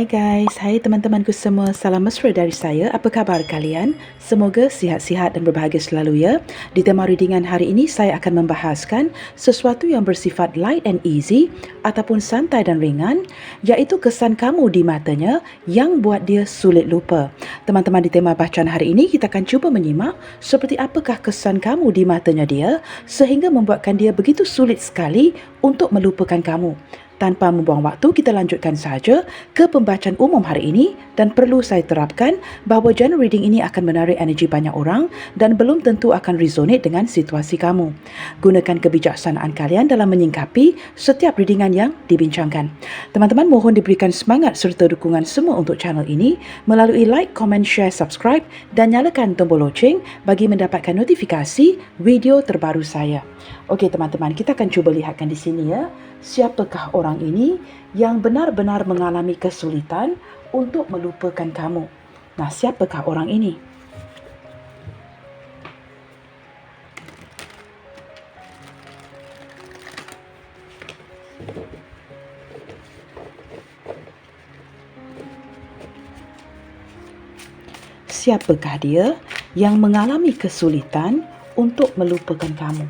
guys, hai teman-temanku semua, salam mesra dari saya. Apa khabar kalian? Semoga sihat-sihat dan berbahagia selalu ya. Di tema readingan hari ini saya akan membahaskan sesuatu yang bersifat light and easy ataupun santai dan ringan, iaitu kesan kamu di matanya yang buat dia sulit lupa. Teman-teman, di tema bacaan hari ini kita akan cuba menyimak seperti apakah kesan kamu di matanya dia sehingga membuatkan dia begitu sulit sekali untuk melupakan kamu. Tanpa membuang waktu, kita lanjutkan saja ke pembacaan umum hari ini dan perlu saya terapkan bahawa general reading ini akan menarik energi banyak orang dan belum tentu akan resonate dengan situasi kamu. Gunakan kebijaksanaan kalian dalam menyingkapi setiap readingan yang dibincangkan. Teman-teman, mohon diberikan semangat serta dukungan semua untuk channel ini melalui like, comment, share, subscribe dan nyalakan tombol loceng bagi mendapatkan notifikasi video terbaru saya. Okey teman-teman, kita akan cuba lihatkan di sini ya. Siapakah orang ini yang benar-benar mengalami kesulitan untuk melupakan kamu? Nah, siapakah orang ini? Siapakah dia yang mengalami kesulitan untuk melupakan kamu?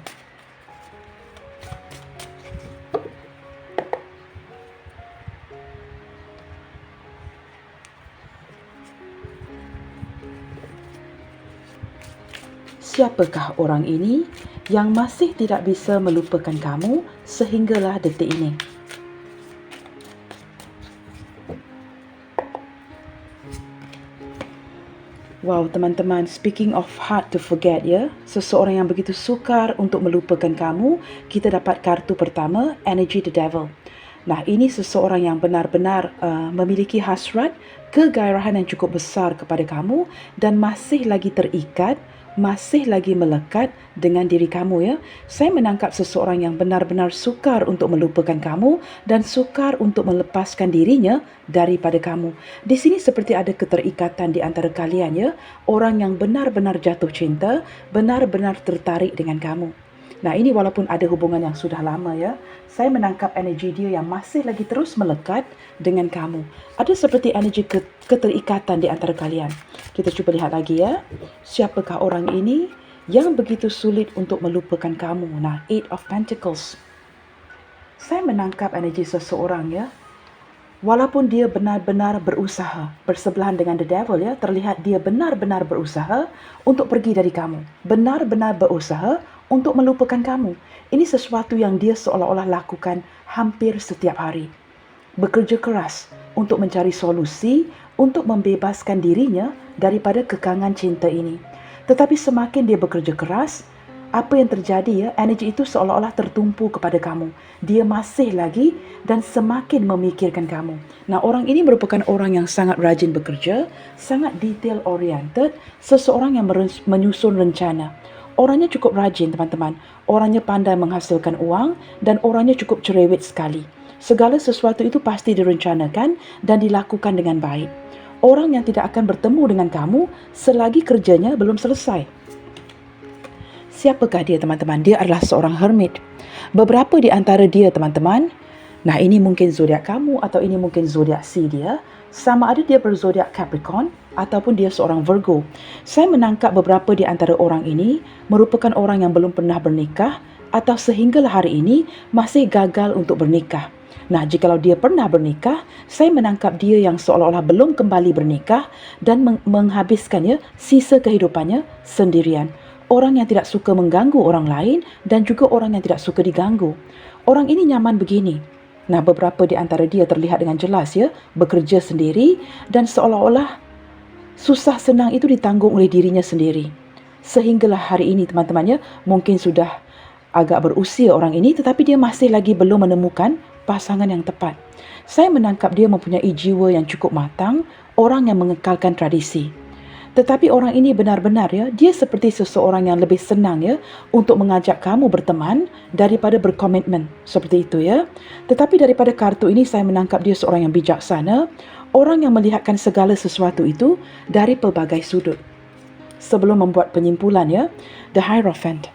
Siapakah orang ini yang masih tidak bisa melupakan kamu sehinggalah detik ini? Wow, teman-teman, speaking of hard to forget ya, seseorang yang begitu sukar untuk melupakan kamu, kita dapat kartu pertama, Energy the Devil. Nah, ini seseorang yang benar-benar memiliki hasrat, kegairahan yang cukup besar kepada kamu dan masih lagi terikat, masih lagi melekat dengan diri kamu ya. Saya menangkap seseorang yang benar-benar sukar untuk melupakan kamu dan sukar untuk melepaskan dirinya daripada kamu. Di sini seperti ada keterikatan di antara kalian ya. Orang yang benar-benar jatuh cinta, benar-benar tertarik dengan kamu. Nah, ini walaupun ada hubungan yang sudah lama ya, saya menangkap energi dia yang masih lagi terus melekat dengan kamu. Ada seperti energi keterikatan di antara kalian. Kita cuba lihat lagi ya. Siapakah orang ini yang begitu sulit untuk melupakan kamu? Nah, Eight of Pentacles. Saya menangkap energi seseorang ya. Walaupun dia benar-benar berusaha, bersebelahan dengan the devil ya, terlihat dia benar-benar berusaha untuk pergi dari kamu. Benar-benar berusaha untuk melupakan kamu. Ini sesuatu yang dia seolah-olah lakukan hampir setiap hari. Bekerja keras untuk mencari solusi, untuk membebaskan dirinya daripada kekangan cinta ini. Tetapi semakin dia bekerja keras, apa yang terjadi ya, energi itu seolah-olah tertumpu kepada kamu. Dia masih lagi dan semakin memikirkan kamu. Nah, orang ini merupakan orang yang sangat rajin bekerja, sangat detail oriented, seseorang yang menyusun rencana. Orangnya cukup rajin teman-teman. Orangnya pandai menghasilkan uang dan orangnya cukup cerewet sekali. Segala sesuatu itu pasti direncanakan dan dilakukan dengan baik. Orang yang tidak akan bertemu dengan kamu selagi kerjanya belum selesai. Siapakah dia teman-teman? Dia adalah seorang hermit. Beberapa di antara dia teman-teman, nah ini mungkin zodiak kamu atau ini mungkin zodiak si dia, sama ada dia berzodiak Capricorn ataupun dia seorang Virgo. Saya menangkap beberapa di antara orang ini merupakan orang yang belum pernah bernikah atau sehinggalah hari ini masih gagal untuk bernikah. Nah, jikalau dia pernah bernikah, saya menangkap dia yang seolah-olah belum kembali bernikah dan menghabiskannya sisa kehidupannya sendirian. Orang yang tidak suka mengganggu orang lain dan juga orang yang tidak suka diganggu. Orang ini nyaman begini. Nah, beberapa di antara dia terlihat dengan jelas ya, bekerja sendiri dan seolah-olah susah senang itu ditanggung oleh dirinya sendiri. Sehinggalah hari ini teman-temannya, mungkin sudah agak berusia orang ini tetapi dia masih lagi belum menemukan pasangan yang tepat. Saya menangkap dia mempunyai jiwa yang cukup matang, orang yang mengekalkan tradisi. Tetapi orang ini benar-benar ya, dia seperti seseorang yang lebih senang ya untuk mengajak kamu berteman daripada berkomitmen. Seperti itu ya. Tetapi daripada kartu ini saya menangkap dia seorang yang bijaksana, orang yang melihatkan segala sesuatu itu dari pelbagai sudut. Sebelum membuat penyimpulan ya, the Hierophant.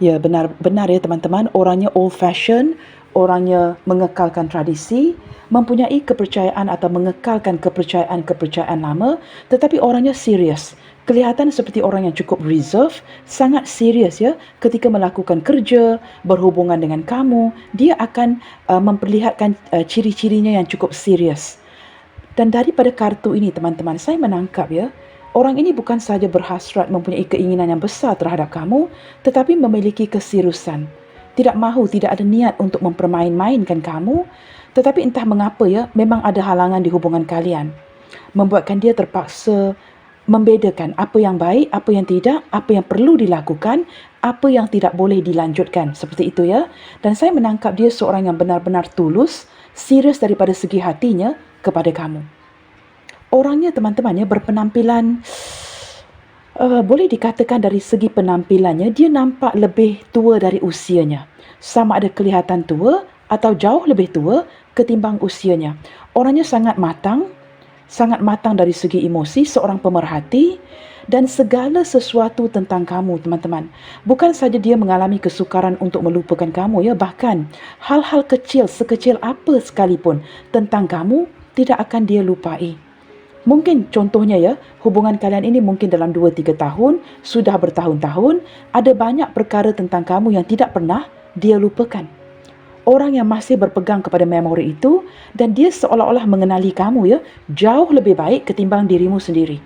Ya, benar ya teman-teman, orangnya old fashion, orangnya mengekalkan tradisi, mempunyai kepercayaan atau mengekalkan kepercayaan-kepercayaan lama, tetapi orangnya serius. Kelihatan seperti orang yang cukup reserve, sangat serius ya ketika melakukan kerja, berhubungan dengan kamu, dia akan memperlihatkan ciri-cirinya yang cukup serius. Dan daripada kartu ini teman-teman, saya menangkap ya, orang ini bukan sahaja berhasrat mempunyai keinginan yang besar terhadap kamu, tetapi memiliki keseriusan. Tidak mahu, tidak ada niat untuk mempermain-mainkan kamu, tetapi entah mengapa ya, memang ada halangan di hubungan kalian. Membuatkan dia terpaksa membedakan apa yang baik, apa yang tidak, apa yang perlu dilakukan, apa yang tidak boleh dilanjutkan. Seperti itu ya. Dan saya menangkap dia seorang yang benar-benar tulus, serius daripada segi hatinya kepada kamu. Orangnya teman-teman ya, berpenampilan, boleh dikatakan dari segi penampilannya, dia nampak lebih tua dari usianya. Sama ada kelihatan tua atau jauh lebih tua ketimbang usianya. Orangnya sangat matang dari segi emosi, seorang pemerhati dan segala sesuatu tentang kamu teman-teman. Bukan saja dia mengalami kesukaran untuk melupakan kamu ya, bahkan hal-hal kecil, sekecil apa sekalipun tentang kamu tidak akan dia lupai. Mungkin contohnya ya, hubungan kalian ini mungkin dalam 2-3 tahun, sudah bertahun-tahun, ada banyak perkara tentang kamu yang tidak pernah dia lupakan. Orang yang masih berpegang kepada memori itu dan dia seolah-olah mengenali kamu ya, jauh lebih baik ketimbang dirimu sendiri.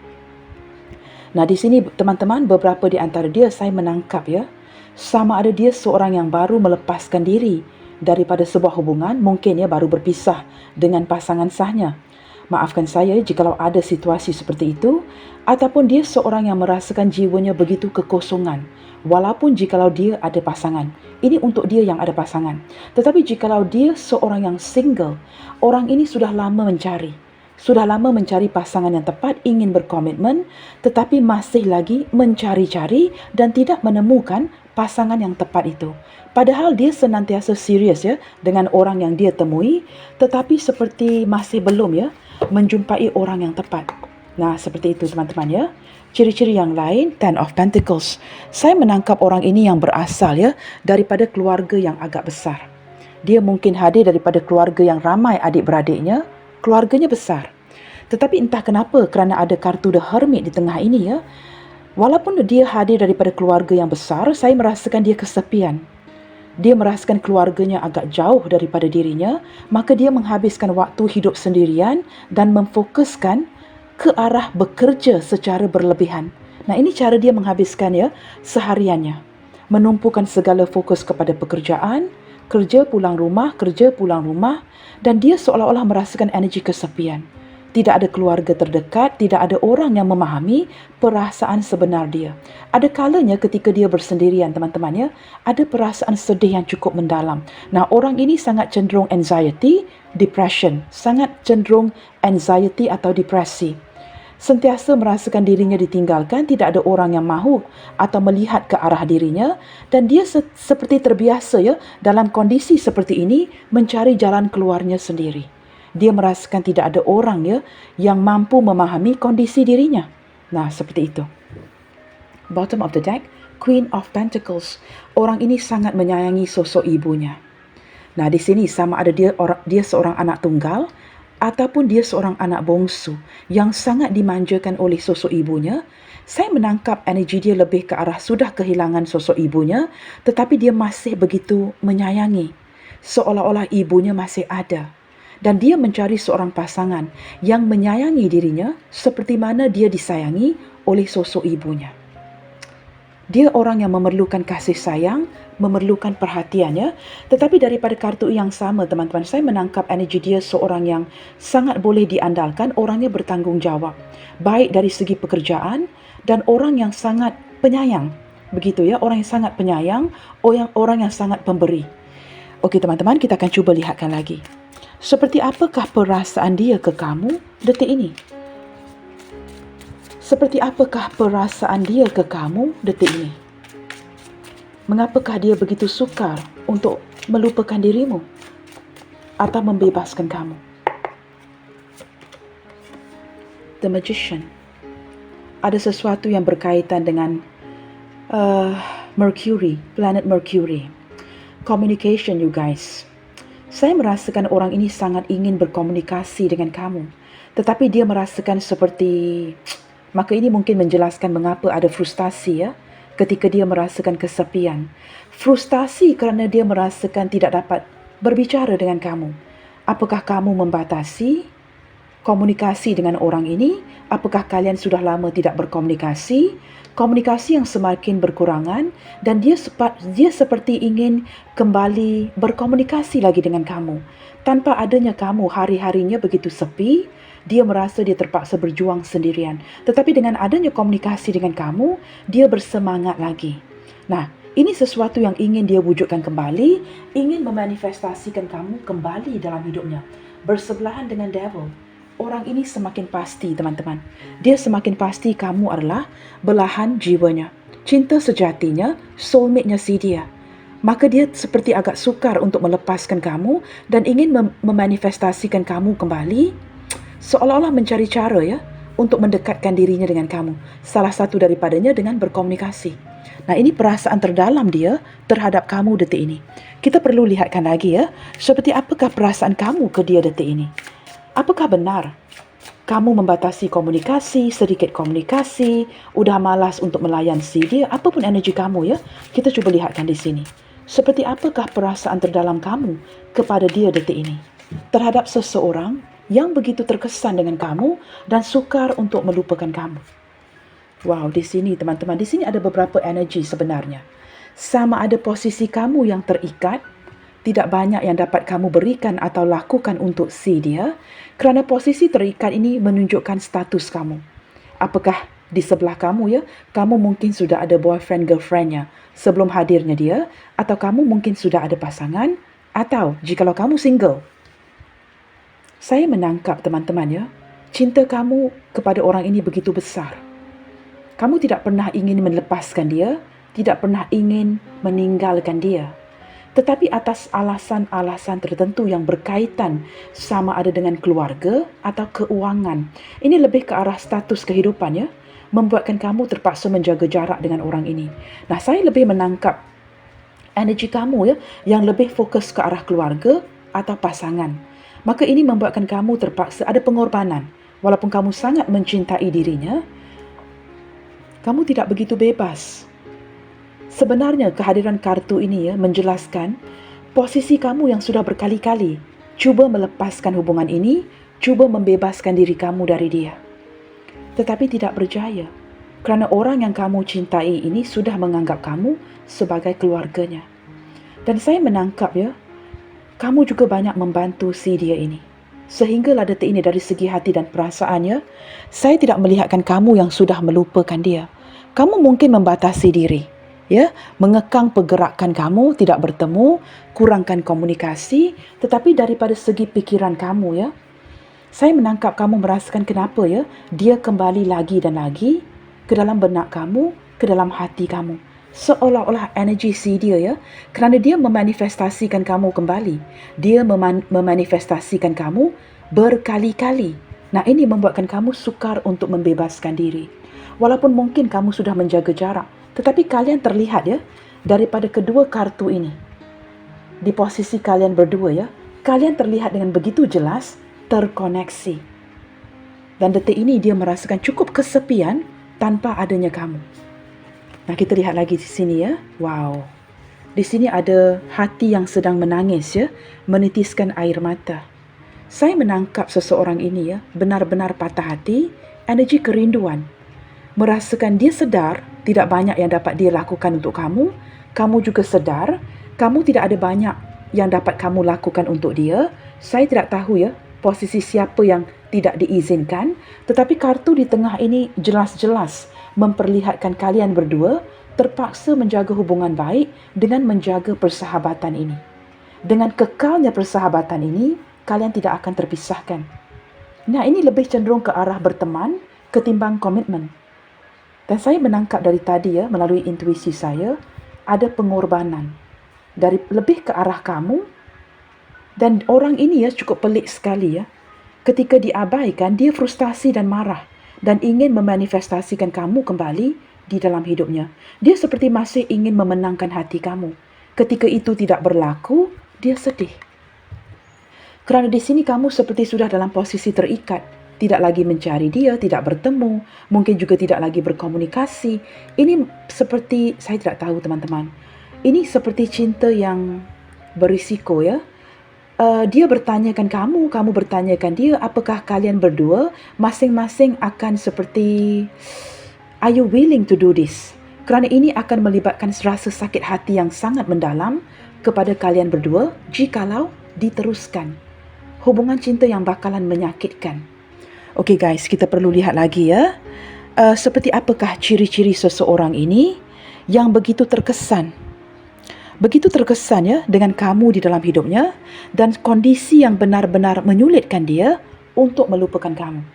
Nah, di sini teman-teman, beberapa di antara dia saya menangkap ya, sama ada dia seorang yang baru melepaskan diri daripada sebuah hubungan, mungkin ya baru berpisah dengan pasangan sahnya. Maafkan saya jikalau ada situasi seperti itu, ataupun dia seorang yang merasakan jiwanya begitu kekosongan, walaupun jikalau dia ada pasangan. Ini untuk dia yang ada pasangan. Tetapi jikalau dia seorang yang single, orang ini sudah lama mencari pasangan yang tepat, ingin berkomitmen, tetapi masih lagi mencari-cari dan tidak menemukan pasangan yang tepat itu. Padahal dia senantiasa serius ya dengan orang yang dia temui, tetapi seperti masih belum ya menjumpai orang yang tepat. Nah, seperti itu teman-teman ya. Ciri-ciri yang lain, Ten of Pentacles. Saya menangkap orang ini yang berasal ya daripada keluarga yang agak besar. Dia mungkin hadir daripada keluarga yang ramai adik-beradiknya, keluarganya besar. Tetapi entah kenapa kerana ada kartu The Hermit di tengah ini ya, walaupun dia hadir daripada keluarga yang besar, saya merasakan dia kesepian. Dia merasakan keluarganya agak jauh daripada dirinya, maka dia menghabiskan waktu hidup sendirian dan memfokuskan ke arah bekerja secara berlebihan. Nah, ini cara dia menghabiskan ya sehariannya. Menumpukan segala fokus kepada pekerjaan, kerja pulang rumah, dan dia seolah-olah merasakan energi kesepian. Tidak ada keluarga terdekat, tidak ada orang yang memahami perasaan sebenar dia. Ada kalanya ketika dia bersendirian, teman-teman ya, ada perasaan sedih yang cukup mendalam. Nah, orang ini sangat cenderung anxiety, depression, sangat cenderung anxiety atau depresi. Sentiasa merasakan dirinya ditinggalkan, tidak ada orang yang mahu atau melihat ke arah dirinya, dan dia seperti terbiasa ya dalam kondisi seperti ini mencari jalan keluarnya sendiri. Dia merasakan tidak ada orang ya yang mampu memahami kondisi dirinya. Nah, seperti itu. Bottom of the deck, Queen of Pentacles. Orang ini sangat menyayangi sosok ibunya. Nah, di sini sama ada dia seorang anak tunggal ataupun dia seorang anak bongsu yang sangat dimanjakan oleh sosok ibunya. Saya menangkap energi dia lebih ke arah sudah kehilangan sosok ibunya, tetapi dia masih begitu menyayangi. Seolah-olah ibunya masih ada. Dan dia mencari seorang pasangan yang menyayangi dirinya seperti mana dia disayangi oleh sosok ibunya. Dia orang yang memerlukan kasih sayang, memerlukan perhatiannya. Tetapi daripada kartu yang sama, teman-teman, saya menangkap energi dia seorang yang sangat boleh diandalkan, orangnya bertanggung jawab. Baik dari segi pekerjaan dan orang yang sangat penyayang. Begitu ya, orang yang sangat penyayang, orang yang sangat pemberi. Okey teman-teman, kita akan cuba lihatkan lagi. Seperti apakah perasaan dia ke kamu detik ini? Seperti apakah perasaan dia ke kamu detik ini? Mengapakah dia begitu sukar untuk melupakan dirimu atau membebaskan kamu? The Magician. Ada sesuatu yang berkaitan dengan Mercury, planet Mercury. Communication, you guys. Saya merasakan orang ini sangat ingin berkomunikasi dengan kamu. Tetapi dia merasakan seperti... Maka ini mungkin menjelaskan mengapa ada frustasi ya, ketika dia merasakan kesepian. Frustasi kerana dia merasakan tidak dapat berbicara dengan kamu. Apakah kamu membatasi komunikasi dengan orang ini? Apakah kalian sudah lama tidak berkomunikasi? Komunikasi yang semakin berkurangan dan dia seperti ingin kembali berkomunikasi lagi dengan kamu. Tanpa adanya kamu, hari-harinya begitu sepi, dia merasa dia terpaksa berjuang sendirian. Tetapi dengan adanya komunikasi dengan kamu, dia bersemangat lagi. Nah, ini sesuatu yang ingin dia wujudkan kembali, ingin memanifestasikan kamu kembali dalam hidupnya. Bersebelahan dengan devil. Orang ini semakin pasti, teman-teman. Dia semakin pasti kamu adalah belahan jiwanya. Cinta sejatinya, soulmate-nya si dia. Maka dia seperti agak sukar untuk melepaskan kamu dan ingin memanifestasikan kamu kembali, seolah-olah mencari cara ya untuk mendekatkan dirinya dengan kamu. Salah satu daripadanya dengan berkomunikasi. Nah, ini perasaan terdalam dia terhadap kamu detik ini. Kita perlu lihatkan lagi ya, seperti apakah perasaan kamu ke dia detik ini. Apakah benar kamu membatasi komunikasi, sedikit komunikasi, udah malas untuk melayan si dia, apapun energi kamu ya, kita cuba lihatkan di sini. Seperti apakah perasaan terdalam kamu kepada dia detik ini, terhadap seseorang yang begitu terkesan dengan kamu dan sukar untuk melupakan kamu. Wow, di sini teman-teman, di sini ada beberapa energi sebenarnya. Sama ada posisi kamu yang terikat, tidak banyak yang dapat kamu berikan atau lakukan untuk si dia, kerana posisi terikat ini menunjukkan status kamu. Apakah di sebelah kamu ya, kamu mungkin sudah ada boyfriend girlfriendnya sebelum hadirnya dia, atau kamu mungkin sudah ada pasangan, atau jikalau kamu single. Saya menangkap teman-teman ya, cinta kamu kepada orang ini begitu besar. Kamu tidak pernah ingin melepaskan dia, tidak pernah ingin meninggalkan dia. Tetapi atas alasan-alasan tertentu yang berkaitan sama ada dengan keluarga atau keuangan. Ini lebih ke arah status kehidupan ya, membuatkan kamu terpaksa menjaga jarak dengan orang ini. Nah, saya lebih menangkap energi kamu ya, yang lebih fokus ke arah keluarga atau pasangan. Maka ini membuatkan kamu terpaksa ada pengorbanan. Walaupun kamu sangat mencintai dirinya, kamu tidak begitu bebas. Sebenarnya kehadiran kartu ini ya menjelaskan posisi kamu yang sudah berkali-kali cuba melepaskan hubungan ini, cuba membebaskan diri kamu dari dia. Tetapi tidak berjaya, kerana orang yang kamu cintai ini sudah menganggap kamu sebagai keluarganya. Dan saya menangkap ya, kamu juga banyak membantu si dia ini. Sehinggalah detik ini dari segi hati dan perasaannya, saya tidak melihatkan kamu yang sudah melupakan dia. Kamu mungkin membatasi diri. Ya, mengekang pergerakan kamu, tidak bertemu, kurangkan komunikasi, tetapi daripada segi pikiran kamu ya, saya menangkap kamu merasakan kenapa ya, dia kembali lagi dan lagi ke dalam benak kamu, ke dalam hati kamu. Seolah-olah energi si dia ya, kerana dia memanifestasikan kamu kembali. Dia memanifestasikan kamu berkali-kali. Nah, ini membuatkan kamu sukar untuk membebaskan diri. Walaupun mungkin kamu sudah menjaga jarak, tetapi kalian terlihat ya, daripada kedua kartu ini, di posisi kalian berdua ya, kalian terlihat dengan begitu jelas terkoneksi. Dan detik ini dia merasakan cukup kesepian tanpa adanya kamu. Nah, kita lihat lagi di sini ya. Wow. Di sini ada hati yang sedang menangis ya, menitiskan air mata. Saya menangkap seseorang ini ya, benar-benar patah hati, energi kerinduan. Merasakan dia sedar tidak banyak yang dapat dia lakukan untuk kamu. Kamu juga sedar kamu tidak ada banyak yang dapat kamu lakukan untuk dia. Saya tidak tahu ya posisi siapa yang tidak diizinkan, tetapi kartu di tengah ini jelas-jelas memperlihatkan kalian berdua terpaksa menjaga hubungan baik dengan menjaga persahabatan ini. Dengan kekalnya persahabatan ini, kalian tidak akan terpisahkan. Nah, ini lebih cenderung ke arah berteman ketimbang komitmen. Dan saya menangkap dari tadi ya, melalui intuisi saya, ada pengorbanan dari lebih ke arah kamu. Dan orang ini ya cukup pelik sekali ya. Ketika diabaikan, dia frustasi dan marah dan ingin memanifestasikan kamu kembali di dalam hidupnya. Dia seperti masih ingin memenangkan hati kamu. Ketika itu tidak berlaku, dia sedih. Kerana di sini kamu seperti sudah dalam posisi terikat, tidak lagi mencari dia, tidak bertemu, mungkin juga tidak lagi berkomunikasi. Ini seperti, saya tidak tahu teman-teman, ini seperti cinta yang berisiko ya. Dia bertanyakan kamu, kamu bertanyakan dia, apakah kalian berdua masing-masing akan seperti, are you willing to do this? Kerana ini akan melibatkan rasa sakit hati yang sangat mendalam kepada kalian berdua jikalau diteruskan. Hubungan cinta yang bakalan menyakitkan. Okey guys, kita perlu lihat lagi ya. Seperti apakah ciri-ciri seseorang ini yang begitu terkesan ya dengan kamu di dalam hidupnya dan kondisi yang benar-benar menyulitkan dia untuk melupakan kamu.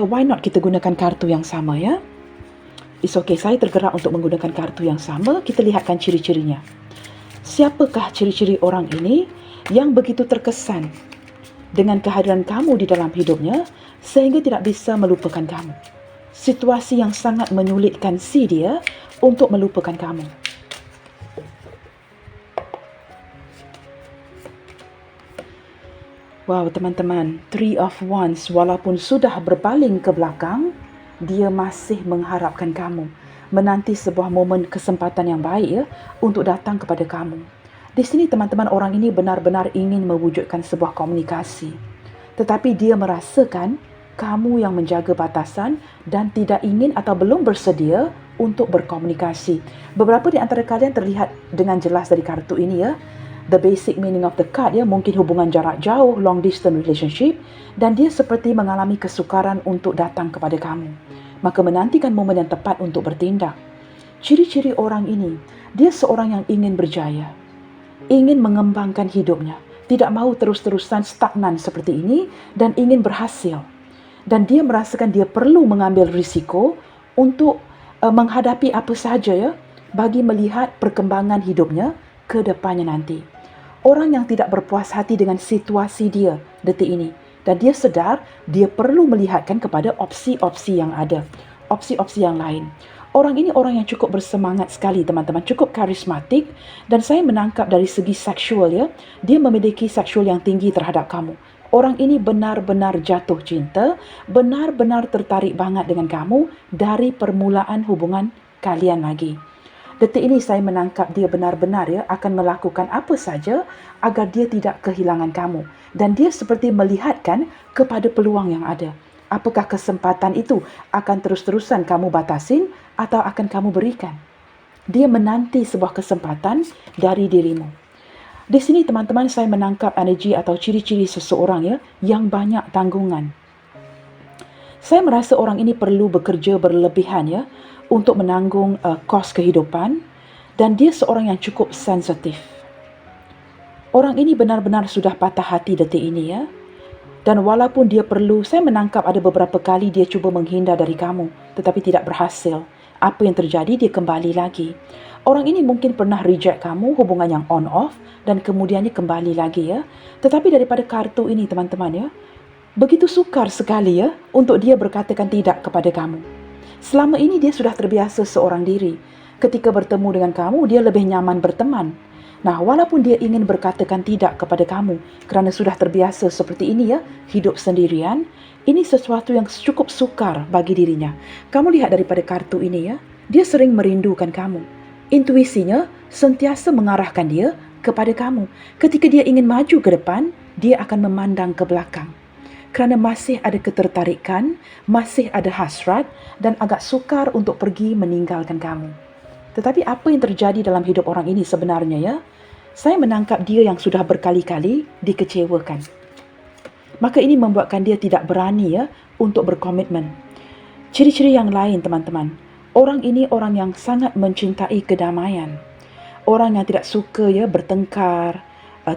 Why not kita gunakan kartu yang sama ya? It's okay, saya tergerak untuk menggunakan kartu yang sama. Kita lihatkan ciri-cirinya. Siapakah ciri-ciri orang ini yang begitu terkesan dengan kehadiran kamu di dalam hidupnya sehingga tidak bisa melupakan kamu? Situasi yang sangat menyulitkan si dia untuk melupakan kamu. Wow, teman-teman, Three of Wands walaupun sudah berpaling ke belakang, dia masih mengharapkan kamu, menanti sebuah momen kesempatan yang baik ya untuk datang kepada kamu. Di sini teman-teman, orang ini benar-benar ingin mewujudkan sebuah komunikasi. Tetapi dia merasakan kamu yang menjaga batasan dan tidak ingin atau belum bersedia untuk berkomunikasi. Beberapa di antara kalian terlihat dengan jelas dari kartu ini ya. The basic meaning of the card ya, mungkin hubungan jarak jauh, long distance relationship, dan dia seperti mengalami kesukaran untuk datang kepada kamu. Maka menantikan momen yang tepat untuk bertindak. Ciri-ciri orang ini, dia seorang yang ingin berjaya, ingin mengembangkan hidupnya, tidak mahu terus-terusan stagnan seperti ini dan ingin berhasil. Dan dia merasakan dia perlu mengambil risiko untuk menghadapi apa sahaja ya, bagi melihat perkembangan hidupnya ke depannya nanti. Orang yang tidak berpuas hati dengan situasi dia detik ini. Dan dia sedar dia perlu melihatkan kepada opsi-opsi yang ada. Opsi-opsi yang lain. Orang ini orang yang cukup bersemangat sekali teman-teman. Cukup karismatik. Dan saya menangkap dari segi seksual ya. Dia memiliki seksual yang tinggi terhadap kamu. Orang ini benar-benar jatuh cinta. Benar-benar tertarik banget dengan kamu. Dari permulaan hubungan kalian lagi. Detik ini saya menangkap dia benar-benar ya akan melakukan apa saja agar dia tidak kehilangan kamu. Dan dia seperti melihatkan kepada peluang yang ada. Apakah kesempatan itu akan terus-terusan kamu batasin atau akan kamu berikan? Dia menanti sebuah kesempatan dari dirimu. Di sini teman-teman saya menangkap energi atau ciri-ciri seseorang ya yang banyak tanggungan. Saya merasa orang ini perlu bekerja berlebihan ya untuk menanggung kos kehidupan dan dia seorang yang cukup sensitif. Orang ini benar-benar sudah patah hati detik ini ya. Dan walaupun dia perlu, saya menangkap ada beberapa kali dia cuba menghindar dari kamu tetapi tidak berhasil. Apa yang terjadi, dia kembali lagi. Orang ini mungkin pernah reject kamu, hubungan yang on-off dan kemudiannya kembali lagi ya. Tetapi daripada kartu ini teman-teman ya, begitu sukar sekali ya untuk dia berkatakan tidak kepada kamu. Selama ini dia sudah terbiasa seorang diri. Ketika bertemu dengan kamu, dia lebih nyaman berteman. Nah, walaupun dia ingin berkatakan tidak kepada kamu kerana sudah terbiasa seperti ini ya, hidup sendirian, ini sesuatu yang cukup sukar bagi dirinya. Kamu lihat daripada kartu ini ya, dia sering merindukan kamu. Intuisinya sentiasa mengarahkan dia kepada kamu. Ketika dia ingin maju ke depan, dia akan memandang ke belakang. Kerana masih ada ketertarikan, masih ada hasrat dan agak sukar untuk pergi meninggalkan kamu. Tetapi apa yang terjadi dalam hidup orang ini sebenarnya ya? Saya menangkap dia yang sudah berkali-kali dikecewakan. Maka ini membuatkan dia tidak berani ya untuk berkomitmen. Ciri-ciri yang lain teman-teman. Orang ini orang yang sangat mencintai kedamaian. Orang yang tidak suka ya bertengkar,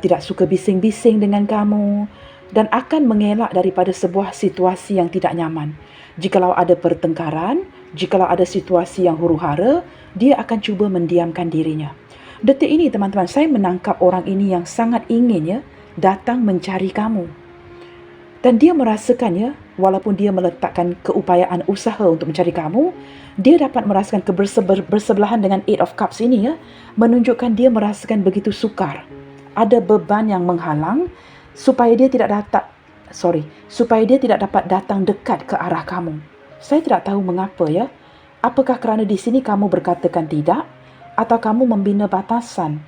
tidak suka bising-bising dengan kamu. Dan akan mengelak daripada sebuah situasi yang tidak nyaman. Jikalau ada pertengkaran, jikalau ada situasi yang huru-hara, dia akan cuba mendiamkan dirinya. Detik ini teman-teman, saya menangkap orang ini yang sangat ingin ya datang mencari kamu. Dan dia merasakan ya, walaupun dia meletakkan keupayaan usaha untuk mencari kamu, dia dapat merasakan bersebelahan dengan Eight of Cups ini ya, menunjukkan dia merasakan begitu sukar. Ada beban yang menghalang supaya dia tidak dapat datang dekat ke arah kamu. Saya tidak tahu mengapa ya. Apakah kerana di sini kamu berkatakan tidak atau kamu membina batasan?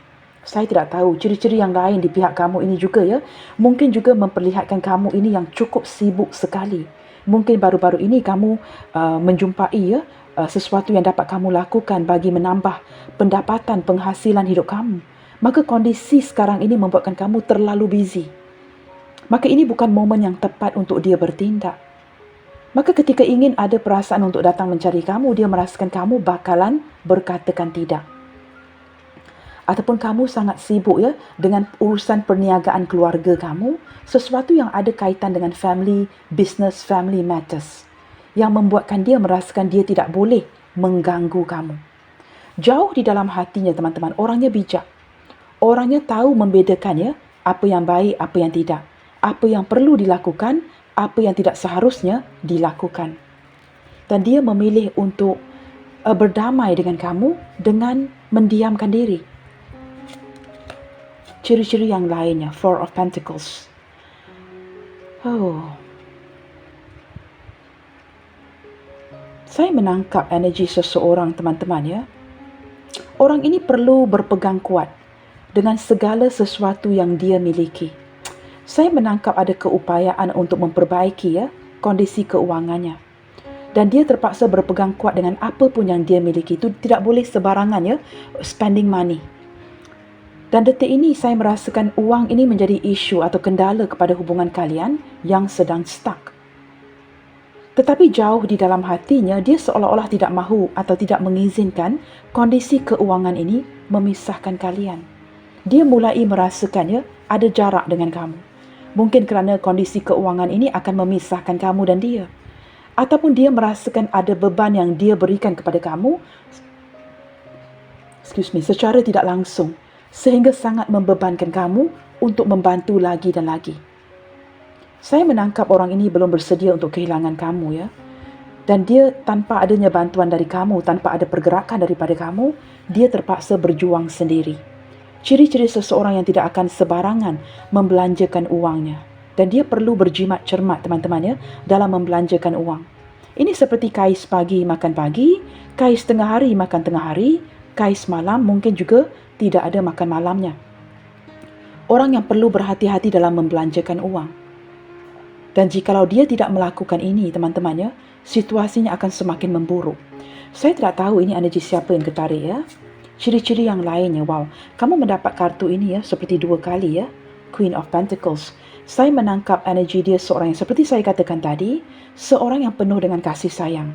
Saya tidak tahu. Ciri-ciri yang lain di pihak kamu ini juga ya. Mungkin juga memperlihatkan kamu ini yang cukup sibuk sekali. Mungkin baru-baru ini kamu menjumpai ya sesuatu yang dapat kamu lakukan bagi menambah pendapatan penghasilan hidup kamu. Maka kondisi sekarang ini membuatkan kamu terlalu busy. Maka ini bukan momen yang tepat untuk dia bertindak. Maka ketika ingin ada perasaan untuk datang mencari kamu, dia merasakan kamu bakalan berkatakan tidak. Ataupun kamu sangat sibuk ya dengan urusan perniagaan keluarga kamu, sesuatu yang ada kaitan dengan family, business, family matters, yang membuatkan dia merasakan dia tidak boleh mengganggu kamu. Jauh di dalam hatinya teman-teman, orangnya bijak. Orangnya tahu membedakan ya, apa yang baik, apa yang tidak. Apa yang perlu dilakukan, apa yang tidak seharusnya dilakukan. Dan dia memilih untuk berdamai dengan kamu dengan mendiamkan diri. Ciri-ciri yang lainnya, Four of Pentacles. Saya menangkap energi seseorang teman-teman ya. Orang ini perlu berpegang kuat dengan segala sesuatu yang dia miliki. Saya menangkap ada keupayaan untuk memperbaiki ya kondisi keuangannya. Dan dia terpaksa berpegang kuat dengan apa pun yang dia miliki. Itu tidak boleh sebarangan ya spending money. Dan detik ini saya merasakan uang ini menjadi isu atau kendala kepada hubungan kalian yang sedang stuck. Tetapi jauh di dalam hatinya dia seolah-olah tidak mahu atau tidak mengizinkan kondisi keuangan ini memisahkan kalian. Dia mulai merasakan ya ada jarak dengan kamu. Mungkin kerana kondisi keuangan ini akan memisahkan kamu dan dia. Ataupun dia merasakan ada beban yang dia berikan kepada kamu secara tidak langsung. Sehingga sangat membebankan kamu untuk membantu lagi dan lagi. Saya menangkap orang ini belum bersedia untuk kehilangan kamu ya. Dan dia tanpa adanya bantuan dari kamu, tanpa ada pergerakan daripada kamu, dia terpaksa berjuang sendiri. Ciri-ciri seseorang yang tidak akan sebarangan membelanjakan uangnya. Dan dia perlu berjimat cermat teman-teman ya dalam membelanjakan uang. Ini seperti kais pagi makan pagi, kais tengah hari makan tengah hari, kais malam mungkin juga tidak ada makan malamnya. Orang yang perlu berhati-hati dalam membelanjakan uang. Dan jikalau dia tidak melakukan ini teman-teman ya, situasinya akan semakin memburuk. Saya tidak tahu ini energi siapa yang ketarik ya. Ciri-ciri yang lainnya, wow, kamu mendapat kartu ini ya, seperti 2 kali ya, Queen of Pentacles. Saya menangkap energi dia seorang yang seperti saya katakan tadi, seorang yang penuh dengan kasih sayang.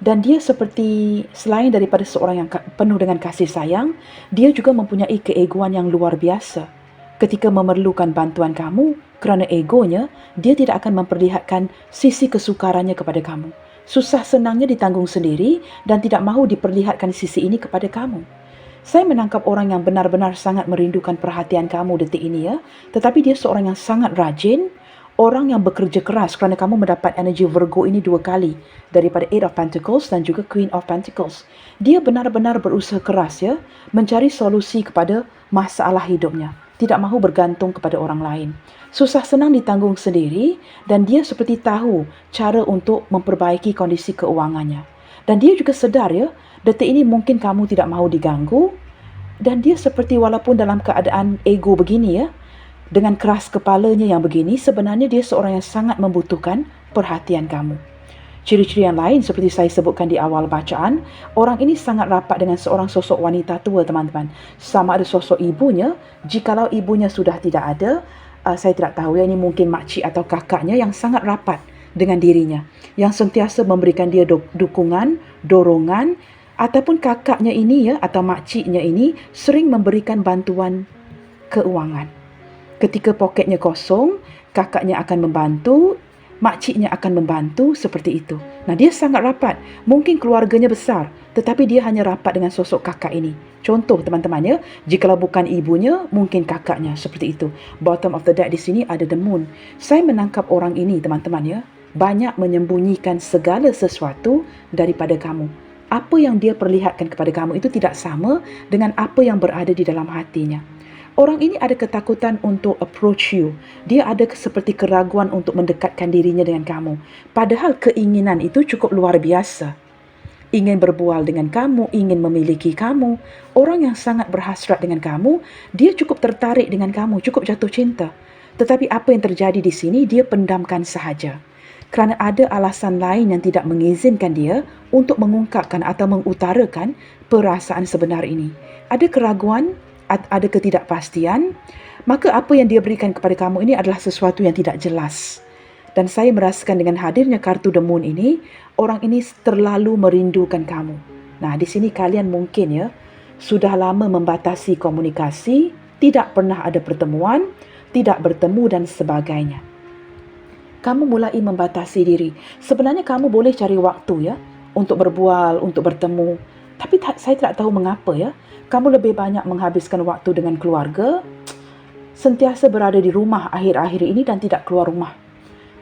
Dan dia seperti, selain daripada seorang yang penuh dengan kasih sayang, dia juga mempunyai keegoan yang luar biasa. Ketika memerlukan bantuan kamu, kerana egonya, dia tidak akan memperlihatkan sisi kesukarannya kepada kamu. Susah senangnya ditanggung sendiri dan tidak mahu diperlihatkan sisi ini kepada kamu. Saya menangkap orang yang benar-benar sangat merindukan perhatian kamu detik ini ya. Tetapi dia seorang yang sangat rajin, orang yang bekerja keras kerana kamu mendapat energi Virgo ini 2 kali. Daripada Eight of Pentacles dan juga Queen of Pentacles. Dia benar-benar berusaha keras ya, mencari solusi kepada masalah hidupnya. Tidak mahu bergantung kepada orang lain. Susah senang ditanggung sendiri dan dia seperti tahu cara untuk memperbaiki kondisi keuangannya. Dan dia juga sedar ya, detik ini mungkin kamu tidak mahu diganggu dan dia seperti walaupun dalam keadaan ego begini ya, dengan keras kepalanya yang begini, sebenarnya dia seorang yang sangat membutuhkan perhatian kamu. Ciri-ciri yang lain seperti saya sebutkan di awal bacaan, orang ini sangat rapat dengan seorang sosok wanita tua teman-teman. Sama ada sosok ibunya, jikalau ibunya sudah tidak ada, saya tidak tahu ya, ini mungkin makcik atau kakaknya yang sangat rapat dengan dirinya. Yang sentiasa memberikan dia dukungan, dorongan, ataupun kakaknya ini ya, atau makciknya ini sering memberikan bantuan keuangan. Ketika poketnya kosong, kakaknya akan membantu, makciknya akan membantu seperti itu. Nah, dia sangat rapat. Mungkin keluarganya besar, tetapi dia hanya rapat dengan sosok kakak ini. Contoh teman-teman ya, jikalau bukan ibunya, mungkin kakaknya seperti itu. Bottom of the deck di sini ada the moon. Saya menangkap orang ini teman-teman ya, banyak menyembunyikan segala sesuatu daripada kamu. Apa yang dia perlihatkan kepada kamu itu tidak sama dengan apa yang berada di dalam hatinya. Orang ini ada ketakutan untuk approach you. Dia ada seperti keraguan untuk mendekatkan dirinya dengan kamu. Padahal keinginan itu cukup luar biasa. Ingin berbual dengan kamu, ingin memiliki kamu. Orang yang sangat berhasrat dengan kamu, dia cukup tertarik dengan kamu, cukup jatuh cinta. Tetapi apa yang terjadi di sini, dia pendamkan sahaja. Kerana ada alasan lain yang tidak mengizinkan dia untuk mengungkapkan atau mengutarakan perasaan sebenar ini. Ada keraguan, ada ketidakpastian, maka apa yang dia berikan kepada kamu ini adalah sesuatu yang tidak jelas. Dan saya merasakan dengan hadirnya kartu The Moon ini, orang ini terlalu merindukan kamu. Nah, di sini kalian mungkin sudah lama membatasi komunikasi, tidak pernah ada pertemuan, tidak bertemu dan sebagainya. Kamu mulai membatasi diri. Sebenarnya kamu boleh cari waktu untuk berbual, untuk bertemu. Tapi saya tidak tahu mengapa kamu lebih banyak menghabiskan waktu dengan keluarga, sentiasa berada di rumah akhir-akhir ini dan tidak keluar rumah.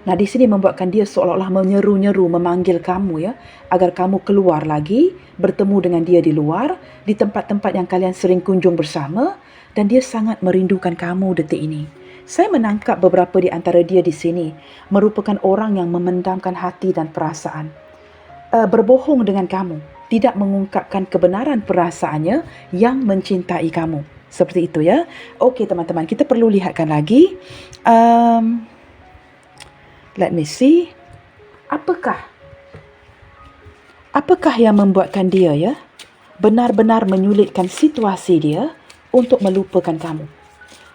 Nah, di sini membuatkan dia seolah-olah menyeru-nyeru, memanggil kamu agar kamu keluar lagi, bertemu dengan dia di luar, di tempat-tempat yang kalian sering kunjung bersama, dan dia sangat merindukan kamu detik ini. Saya menangkap beberapa di antara dia di sini merupakan orang yang memendamkan hati dan perasaan. Berbohong dengan kamu, tidak mengungkapkan kebenaran perasaannya yang mencintai kamu. Seperti itu Okey teman-teman, kita perlu lihatkan lagi. Let me see. Apakah yang membuatkan dia benar-benar menyulitkan situasi dia untuk melupakan kamu?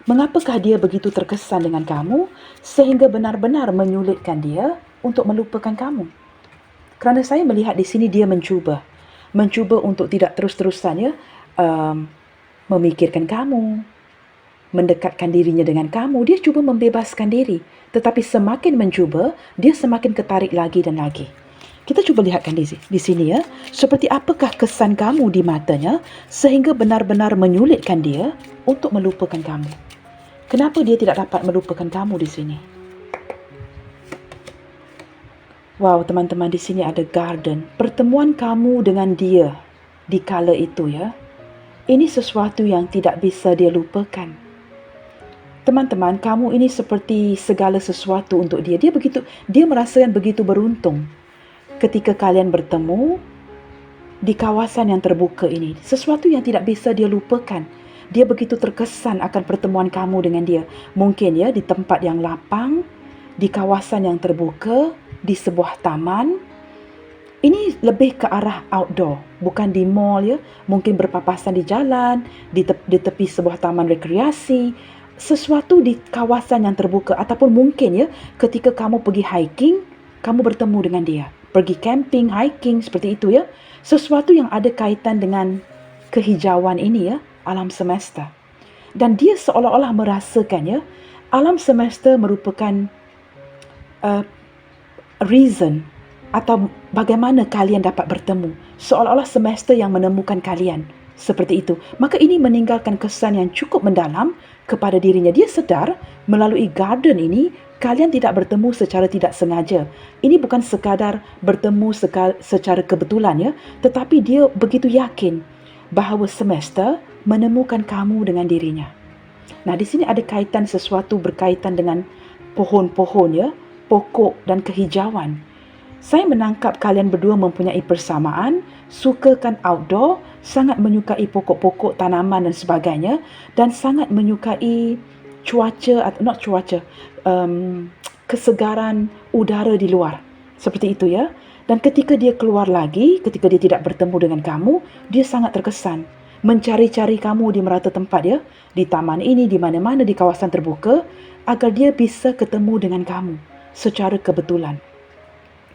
Mengapakah dia begitu terkesan dengan kamu sehingga benar-benar menyulitkan dia untuk melupakan kamu? Kerana saya melihat di sini dia mencuba untuk tidak terus-terusan memikirkan kamu, mendekatkan dirinya dengan kamu. Dia cuba membebaskan diri, tetapi semakin mencuba, dia semakin ketarik lagi dan lagi. Kita cuba lihatkan di sini seperti apakah kesan kamu di matanya sehingga benar-benar menyulitkan dia untuk melupakan kamu. Kenapa dia tidak dapat melupakan kamu di sini? Wow, teman-teman, di sini ada garden. Pertemuan kamu dengan dia di kala itu ini sesuatu yang tidak bisa dia lupakan. Teman-teman, kamu ini seperti segala sesuatu untuk dia. Dia merasakan begitu beruntung ketika kalian bertemu di kawasan yang terbuka ini. Sesuatu yang tidak bisa dia lupakan. Dia begitu terkesan akan pertemuan kamu dengan dia. Mungkin di tempat yang lapang, di kawasan yang terbuka, di sebuah taman. Ini lebih ke arah outdoor, bukan di mall Mungkin berpapasan di jalan, di tepi sebuah taman rekreasi. Sesuatu di kawasan yang terbuka, ataupun mungkin ketika kamu pergi hiking, kamu bertemu dengan dia. Pergi camping, hiking, seperti itu Sesuatu yang ada kaitan dengan kehijauan ini alam semesta. Dan dia seolah-olah merasakan alam semesta merupakan reason atau bagaimana kalian dapat bertemu. Seolah-olah semesta yang menemukan kalian. Seperti itu. Maka ini meninggalkan kesan yang cukup mendalam kepada dirinya. Dia sedar melalui garden ini, kalian tidak bertemu secara tidak sengaja. Ini bukan sekadar bertemu secara kebetulan tetapi dia begitu yakin bahawa semesta menemukan kamu dengan dirinya. Nah, di sini ada kaitan sesuatu berkaitan dengan pohon-pohon pokok dan kehijauan. Saya menangkap kalian berdua mempunyai persamaan, sukakan outdoor, sangat menyukai pokok-pokok, tanaman dan sebagainya, dan sangat menyukai kesegaran udara di luar. Seperti itu Dan ketika dia keluar lagi, ketika dia tidak bertemu dengan kamu, dia sangat terkesan. Mencari-cari kamu di merata tempat di taman ini, di mana-mana, di kawasan terbuka, agar dia bisa ketemu dengan kamu secara kebetulan.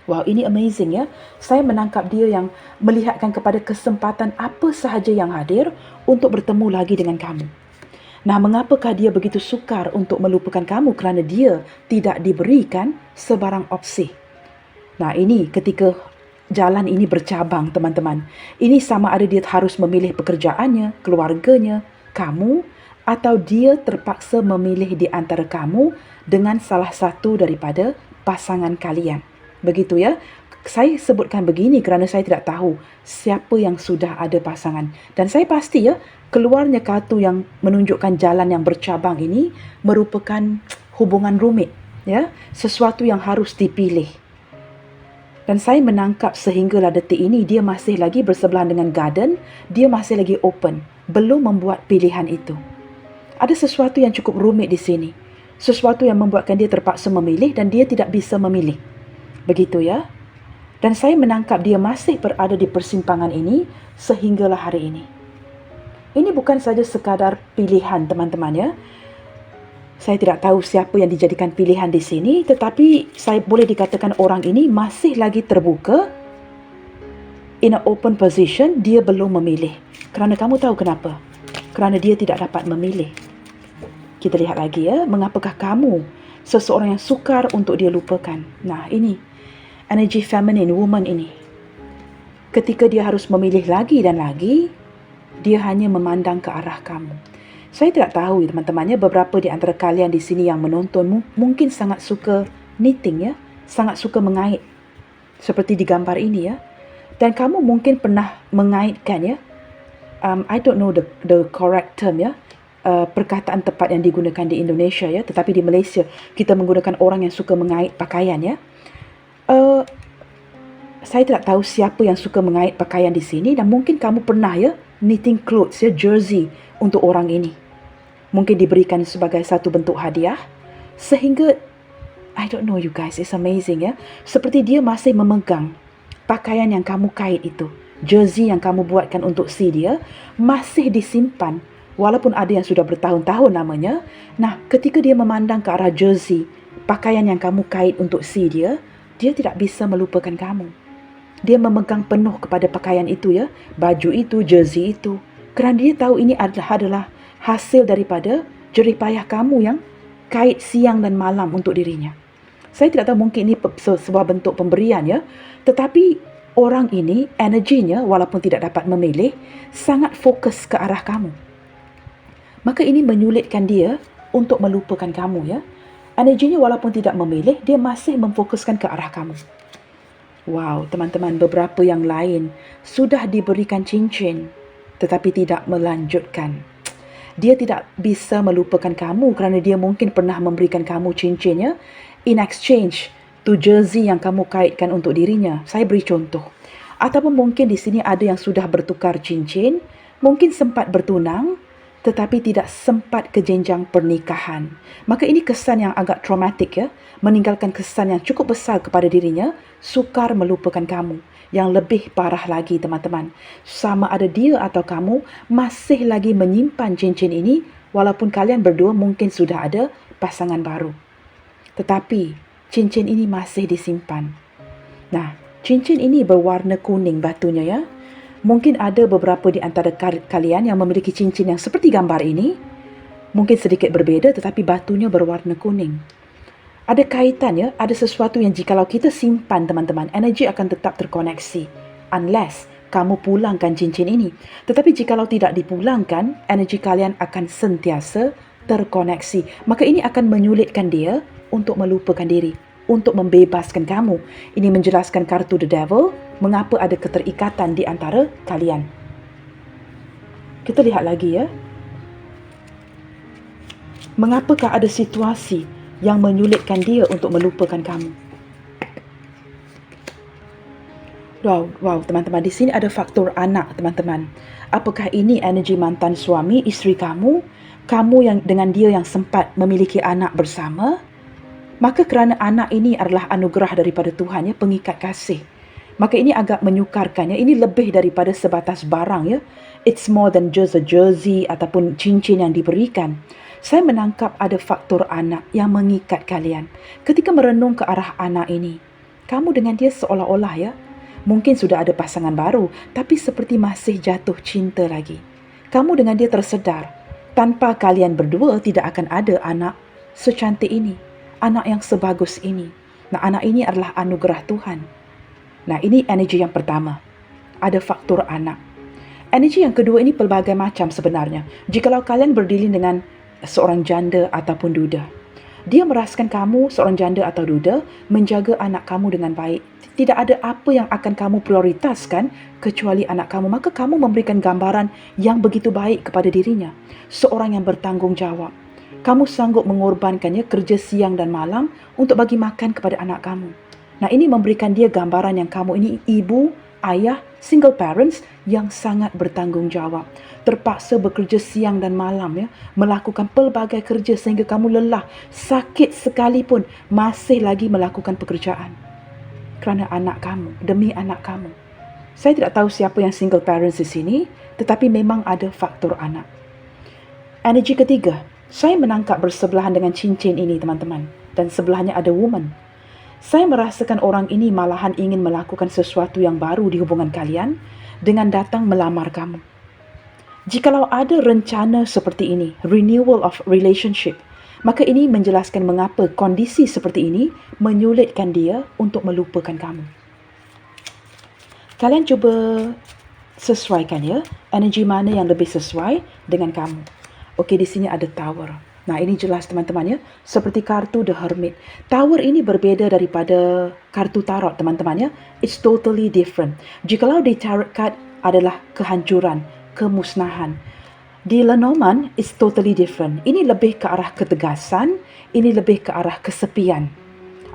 Wow, ini amazing Saya menangkap dia yang melihatkan kepada kesempatan apa sahaja yang hadir untuk bertemu lagi dengan kamu. Nah, mengapakah dia begitu sukar untuk melupakan kamu? Kerana dia tidak diberikan sebarang opsi. Nah, ini ketika jalan ini bercabang, teman-teman. Ini sama ada dia harus memilih pekerjaannya, keluarganya, kamu, atau dia terpaksa memilih di antara kamu dengan salah satu daripada pasangan kalian. Begitu Saya sebutkan begini kerana saya tidak tahu siapa yang sudah ada pasangan. Dan saya pasti ya, keluarnya kartu yang menunjukkan jalan yang bercabang ini merupakan hubungan rumit. Ya, sesuatu yang harus dipilih. Dan saya menangkap sehinggalah detik ini dia masih lagi bersebelahan dengan garden, dia masih lagi open, belum membuat pilihan itu. Ada sesuatu yang cukup rumit di sini. Sesuatu yang membuatkan dia terpaksa memilih dan dia tidak bisa memilih. Begitu ya. Dan saya menangkap dia masih berada di persimpangan ini sehinggalah hari ini. Ini bukan saja sekadar pilihan teman-teman ya. Saya tidak tahu siapa yang dijadikan pilihan di sini, tetapi saya boleh dikatakan orang ini masih lagi terbuka, in an open position, dia belum memilih. Kerana kamu tahu kenapa? Kerana dia tidak dapat memilih. Kita lihat lagi ya, mengapakah kamu seseorang yang sukar untuk dia lupakan? Nah, ini energy feminine woman ini. Ketika dia harus memilih lagi dan lagi, dia hanya memandang ke arah kamu. Saya tidak tahu teman-temannya, beberapa di antara kalian di sini yang menonton mungkin sangat suka knitting ya, sangat suka mengait seperti di gambar ini ya. Dan kamu mungkin pernah mengaitkan ya. I don't know the correct term ya. Perkataan tepat yang digunakan di Indonesia ya, tetapi di Malaysia kita menggunakan orang yang suka mengait pakaian ya. Saya tidak tahu siapa yang suka mengait pakaian di sini dan mungkin kamu pernah ya knitting clothes ya, jersey untuk orang ini. Mungkin diberikan sebagai satu bentuk hadiah sehingga I don't know you guys, it's amazing ya. Seperti dia masih memegang pakaian yang kamu kait itu, jersey yang kamu buatkan untuk si dia masih disimpan walaupun ada yang sudah bertahun-tahun namanya. Nah, ketika dia memandang ke arah jersey, pakaian yang kamu kait untuk si dia tidak bisa melupakan kamu. Dia memegang penuh kepada pakaian itu ya, baju itu, jersey itu. Kerana dia tahu ini adalah hasil daripada jerih payah kamu yang kait siang dan malam untuk dirinya. Saya tidak tahu, mungkin ini sebuah bentuk pemberian ya. Tetapi orang ini, energinya walaupun tidak dapat memilih, sangat fokus ke arah kamu. Maka ini menyulitkan dia untuk melupakan kamu ya. Energinya walaupun tidak memilih, dia masih memfokuskan ke arah kamu. Wow, teman-teman, beberapa yang lain sudah diberikan cincin tetapi tidak melanjutkan. Dia tidak bisa melupakan kamu kerana dia mungkin pernah memberikan kamu cincinnya in exchange to jersey yang kamu kaitkan untuk dirinya. Saya beri contoh. Ataupun mungkin di sini ada yang sudah bertukar cincin, mungkin sempat bertunang tetapi tidak sempat ke jenjang pernikahan. Maka ini kesan yang agak traumatik ya, meninggalkan kesan yang cukup besar kepada dirinya, sukar melupakan kamu. Yang lebih parah lagi teman-teman, sama ada dia atau kamu masih lagi menyimpan cincin ini walaupun kalian berdua mungkin sudah ada pasangan baru. Tetapi cincin ini masih disimpan. Nah, cincin ini berwarna kuning batunya ya. Mungkin ada beberapa di antara kalian yang memiliki cincin yang seperti gambar ini. Mungkin sedikit berbeza tetapi batunya berwarna kuning. Ada kaitan ya, ada sesuatu yang jikalau kita simpan teman-teman, energi akan tetap terkoneksi. Unless kamu pulangkan cincin ini. Tetapi jikalau tidak dipulangkan, energi kalian akan sentiasa terkoneksi. Maka ini akan menyulitkan dia untuk melupakan diri, untuk membebaskan kamu. Ini menjelaskan kartu The Devil, mengapa ada keterikatan di antara kalian. Kita lihat lagi ya. Mengapakah ada situasi yang menyulitkan dia untuk melupakan kamu? Wow, teman-teman, di sini ada faktor anak, teman-teman. Apakah ini energi mantan suami, isteri kamu yang dengan dia yang sempat memiliki anak bersama? Maka kerana anak ini adalah anugerah daripada Tuhan ya, pengikat kasih. Maka ini agak menyukarkan ya, ini lebih daripada sebatas barang ya. It's more than just a jersey ataupun cincin yang diberikan. Saya menangkap ada faktor anak yang mengikat kalian. Ketika merenung ke arah anak ini, kamu dengan dia seolah-olah ya, mungkin sudah ada pasangan baru, tapi seperti masih jatuh cinta lagi. Kamu dengan dia tersedar, tanpa kalian berdua tidak akan ada anak secantik ini, anak yang sebagus ini. Nah, anak ini adalah anugerah Tuhan. Nah, ini energi yang pertama. Ada faktor anak. Energi yang kedua ini pelbagai macam sebenarnya. Jikalau kalian berdilin dengan seorang janda ataupun duda. Dia merasakan kamu seorang janda atau duda menjaga anak kamu dengan baik. Tidak ada apa yang akan kamu prioritaskan kecuali anak kamu. Maka kamu memberikan gambaran yang begitu baik kepada dirinya. Seorang yang bertanggungjawab. Kamu sanggup mengorbankannya kerja siang dan malam untuk bagi makan kepada anak kamu. Nah, ini memberikan dia gambaran yang kamu ini ibu, ayah, single parents yang sangat bertanggungjawab. Terpaksa bekerja siang dan malam ya, melakukan pelbagai kerja sehingga kamu lelah, sakit sekalipun masih lagi melakukan pekerjaan. Kerana anak kamu, demi anak kamu. Saya tidak tahu siapa yang single parents di sini, tetapi memang ada faktor anak. Energi ketiga, saya menangkap bersebelahan dengan cincin ini teman-teman. Dan sebelahnya ada woman. Saya merasakan orang ini malahan ingin melakukan sesuatu yang baru di hubungan kalian dengan datang melamar kamu. Jikalau ada rencana seperti ini, renewal of relationship, maka ini menjelaskan mengapa kondisi seperti ini menyulitkan dia untuk melupakan kamu. Kalian cuba sesuaikan ya, energi mana yang lebih sesuai dengan kamu. Okey, di sini ada Tower. Nah, ini jelas teman-teman ya, seperti kartu The Hermit. Tower ini berbeza daripada kartu tarot teman-teman ya. It's totally different. Jikalau di tarot card adalah kehancuran, kemusnahan. Di Lenormand, it's totally different. Ini lebih ke arah ketegasan, ini lebih ke arah kesepian.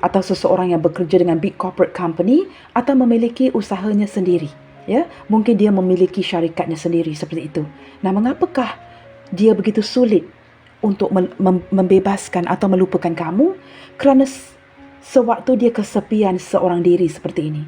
Atau seseorang yang bekerja dengan big corporate company atau memiliki usahanya sendiri. Ya, mungkin dia memiliki syarikatnya sendiri seperti itu. Nah, mengapakah dia begitu sulit untuk membebaskan atau melupakan kamu? Kerana sewaktu dia kesepian seorang diri seperti ini.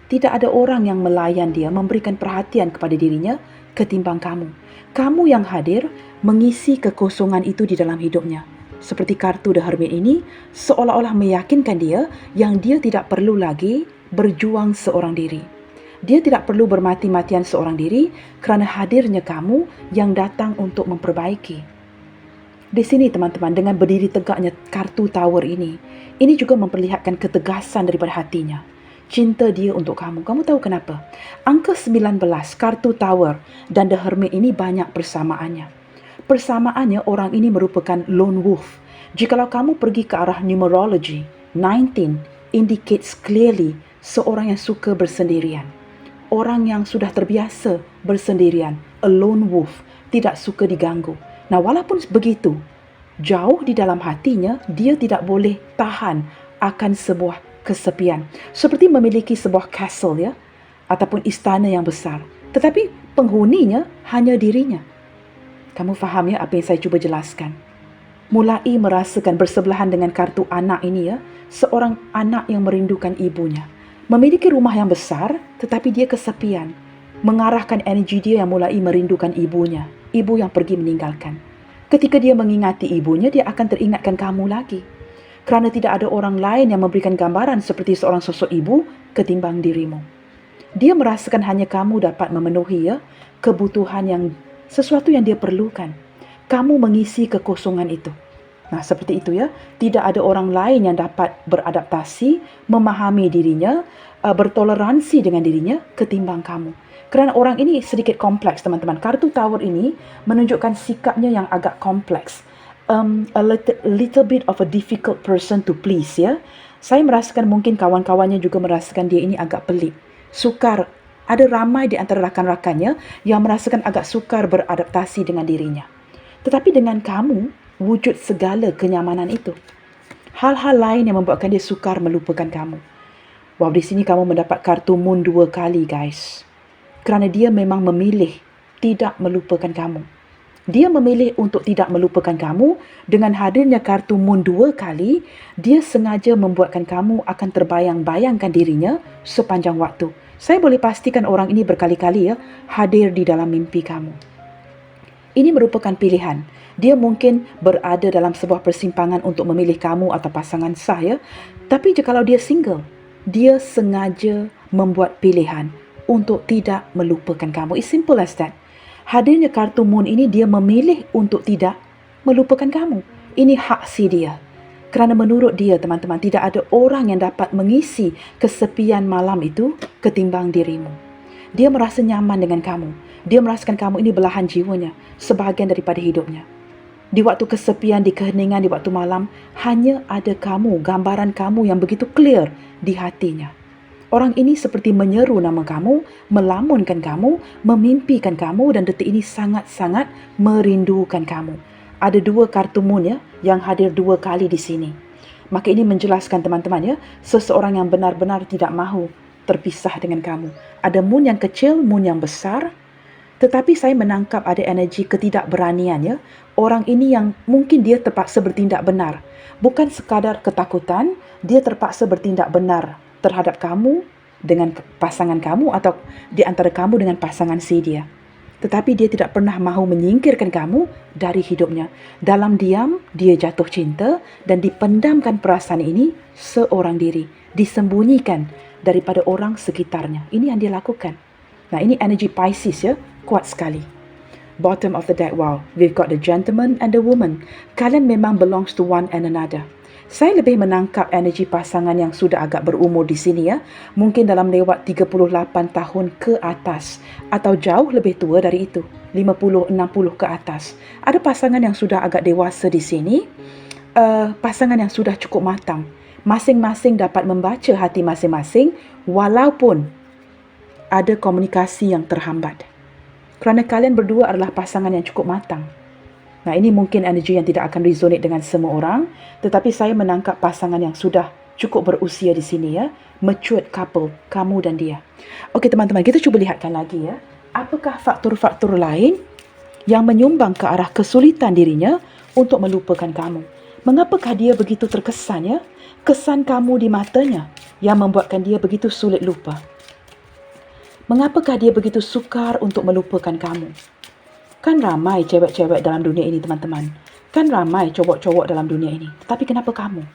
Tidak ada orang yang melayan dia, memberikan perhatian kepada dirinya ketimbang kamu. Kamu yang hadir mengisi kekosongan itu di dalam hidupnya. Seperti kartu The Hermit ini, seolah-olah meyakinkan dia yang dia tidak perlu lagi berjuang seorang diri. Dia tidak perlu bermati-matian seorang diri kerana hadirnya kamu yang datang untuk memperbaiki. Di sini teman-teman, dengan berdiri tegaknya kartu Tower ini juga memperlihatkan ketegasan daripada hatinya. Cinta dia untuk kamu. Kamu tahu kenapa? Angka 19, kartu Tower dan The Hermit ini banyak persamaannya. Persamaannya, orang ini merupakan lone wolf. Jikalau kamu pergi ke arah numerology, 19 indicates clearly seorang yang suka bersendirian. Orang yang sudah terbiasa bersendirian, a lone wolf, tidak suka diganggu. Nah, walaupun begitu, jauh di dalam hatinya, dia tidak boleh tahan akan sebuah kesepian. Seperti memiliki sebuah castle ya, ataupun istana yang besar. Tetapi penghuninya hanya dirinya. Kamu faham ya apa yang saya cuba jelaskan? Mulai merasakan bersebelahan dengan kartu anak ini ya, seorang anak yang merindukan ibunya. Memiliki rumah yang besar, tetapi dia kesepian. Mengarahkan energi dia yang mulai merindukan ibunya. Ibu yang pergi meninggalkan. Ketika dia mengingati ibunya, dia akan teringatkan kamu lagi. Kerana tidak ada orang lain yang memberikan gambaran seperti seorang sosok ibu ketimbang dirimu. Dia merasakan hanya kamu dapat memenuhi ya, kebutuhan yang sesuatu yang dia perlukan. Kamu mengisi kekosongan itu. Nah, seperti itu ya. Tidak ada orang lain yang dapat beradaptasi, memahami dirinya, bertoleransi dengan dirinya ketimbang kamu. Kerana orang ini sedikit kompleks, teman-teman. Kartu Tower ini menunjukkan sikapnya yang agak kompleks. A little bit of a difficult person to please, ya. Saya merasakan mungkin kawan-kawannya juga merasakan dia ini agak pelik. Sukar. Ada ramai di antara rakan-rakannya yang merasakan agak sukar beradaptasi dengan dirinya. Tetapi dengan kamu, wujud segala kenyamanan itu. Hal-hal lain yang membuatkan dia sukar melupakan kamu. Wow, di sini kamu mendapat kartu Moon 2 kali, guys. Kerana dia memang memilih tidak melupakan kamu. Dia memilih untuk tidak melupakan kamu. Dengan hadirnya kartu Moon 2 kali, dia sengaja membuatkan kamu akan terbayang-bayangkan dirinya sepanjang waktu. Saya boleh pastikan orang ini berkali-kali ya hadir di dalam mimpi kamu. Ini merupakan pilihan. Dia mungkin berada dalam sebuah persimpangan untuk memilih kamu atau pasangan sah ya. Tapi jikalau dia single, dia sengaja membuat pilihan untuk tidak melupakan kamu. It's simple as that. Hadirnya kartu Moon ini, dia memilih untuk tidak melupakan kamu. Ini hak si dia. Kerana menurut dia, teman-teman, tidak ada orang yang dapat mengisi kesepian malam itu ketimbang dirimu. Dia merasa nyaman dengan kamu. Dia merasakan kamu ini belahan jiwanya, sebahagian daripada hidupnya. Di waktu kesepian, di keheningan, di waktu malam, hanya ada kamu, gambaran kamu yang begitu clear di hatinya. Orang ini seperti menyeru nama kamu, melamunkan kamu, memimpikan kamu dan detik ini sangat-sangat merindukan kamu. Ada 2 kartu moon ya, yang hadir 2 kali di sini. Maka ini menjelaskan teman-teman ya, seseorang yang benar-benar tidak mahu terpisah dengan kamu. Ada moon yang kecil, moon yang besar. Tetapi saya menangkap ada energi ketidakberanian ya. Orang ini yang mungkin dia terpaksa bertindak benar. Bukan sekadar ketakutan, dia terpaksa bertindak benar terhadap kamu dengan pasangan kamu atau di antara kamu dengan pasangan si dia. Tetapi dia tidak pernah mahu menyingkirkan kamu dari hidupnya. Dalam diam, dia jatuh cinta dan dipendamkan perasaan ini seorang diri. Disembunyikan daripada orang sekitarnya. Ini yang dia lakukan. Nah, ini energi Pisces ya, kuat sekali. Bottom of the deck, wow, we've got the gentleman and the woman. Kalian memang belongs to one and another. Saya lebih menangkap energi pasangan yang sudah agak berumur di sini ya. Mungkin dalam lewat 38 tahun ke atas. Atau jauh lebih tua dari itu. 50-60 ke atas. Ada pasangan yang sudah agak dewasa di sini. Pasangan yang sudah cukup matang. Masing-masing dapat membaca hati masing-masing. Walaupun ada komunikasi yang terhambat. Kerana kalian berdua adalah pasangan yang cukup matang. Nah, ini mungkin energi yang tidak akan resonate dengan semua orang, tetapi saya menangkap pasangan yang sudah cukup berusia di sini ya, matured couple, kamu dan dia. Okey teman-teman, kita cuba lihatkan lagi ya. Apakah faktor-faktor lain yang menyumbang ke arah kesulitan dirinya untuk melupakan kamu? Mengapakah dia begitu terkesan ya? Kesan kamu di matanya yang membuatkan dia begitu sulit lupa. Mengapakah dia begitu sukar untuk melupakan kamu? Kan ramai cewek-cewek dalam dunia ini, teman-teman. Kan ramai cowok-cowok dalam dunia ini. Tetapi kenapa kamu?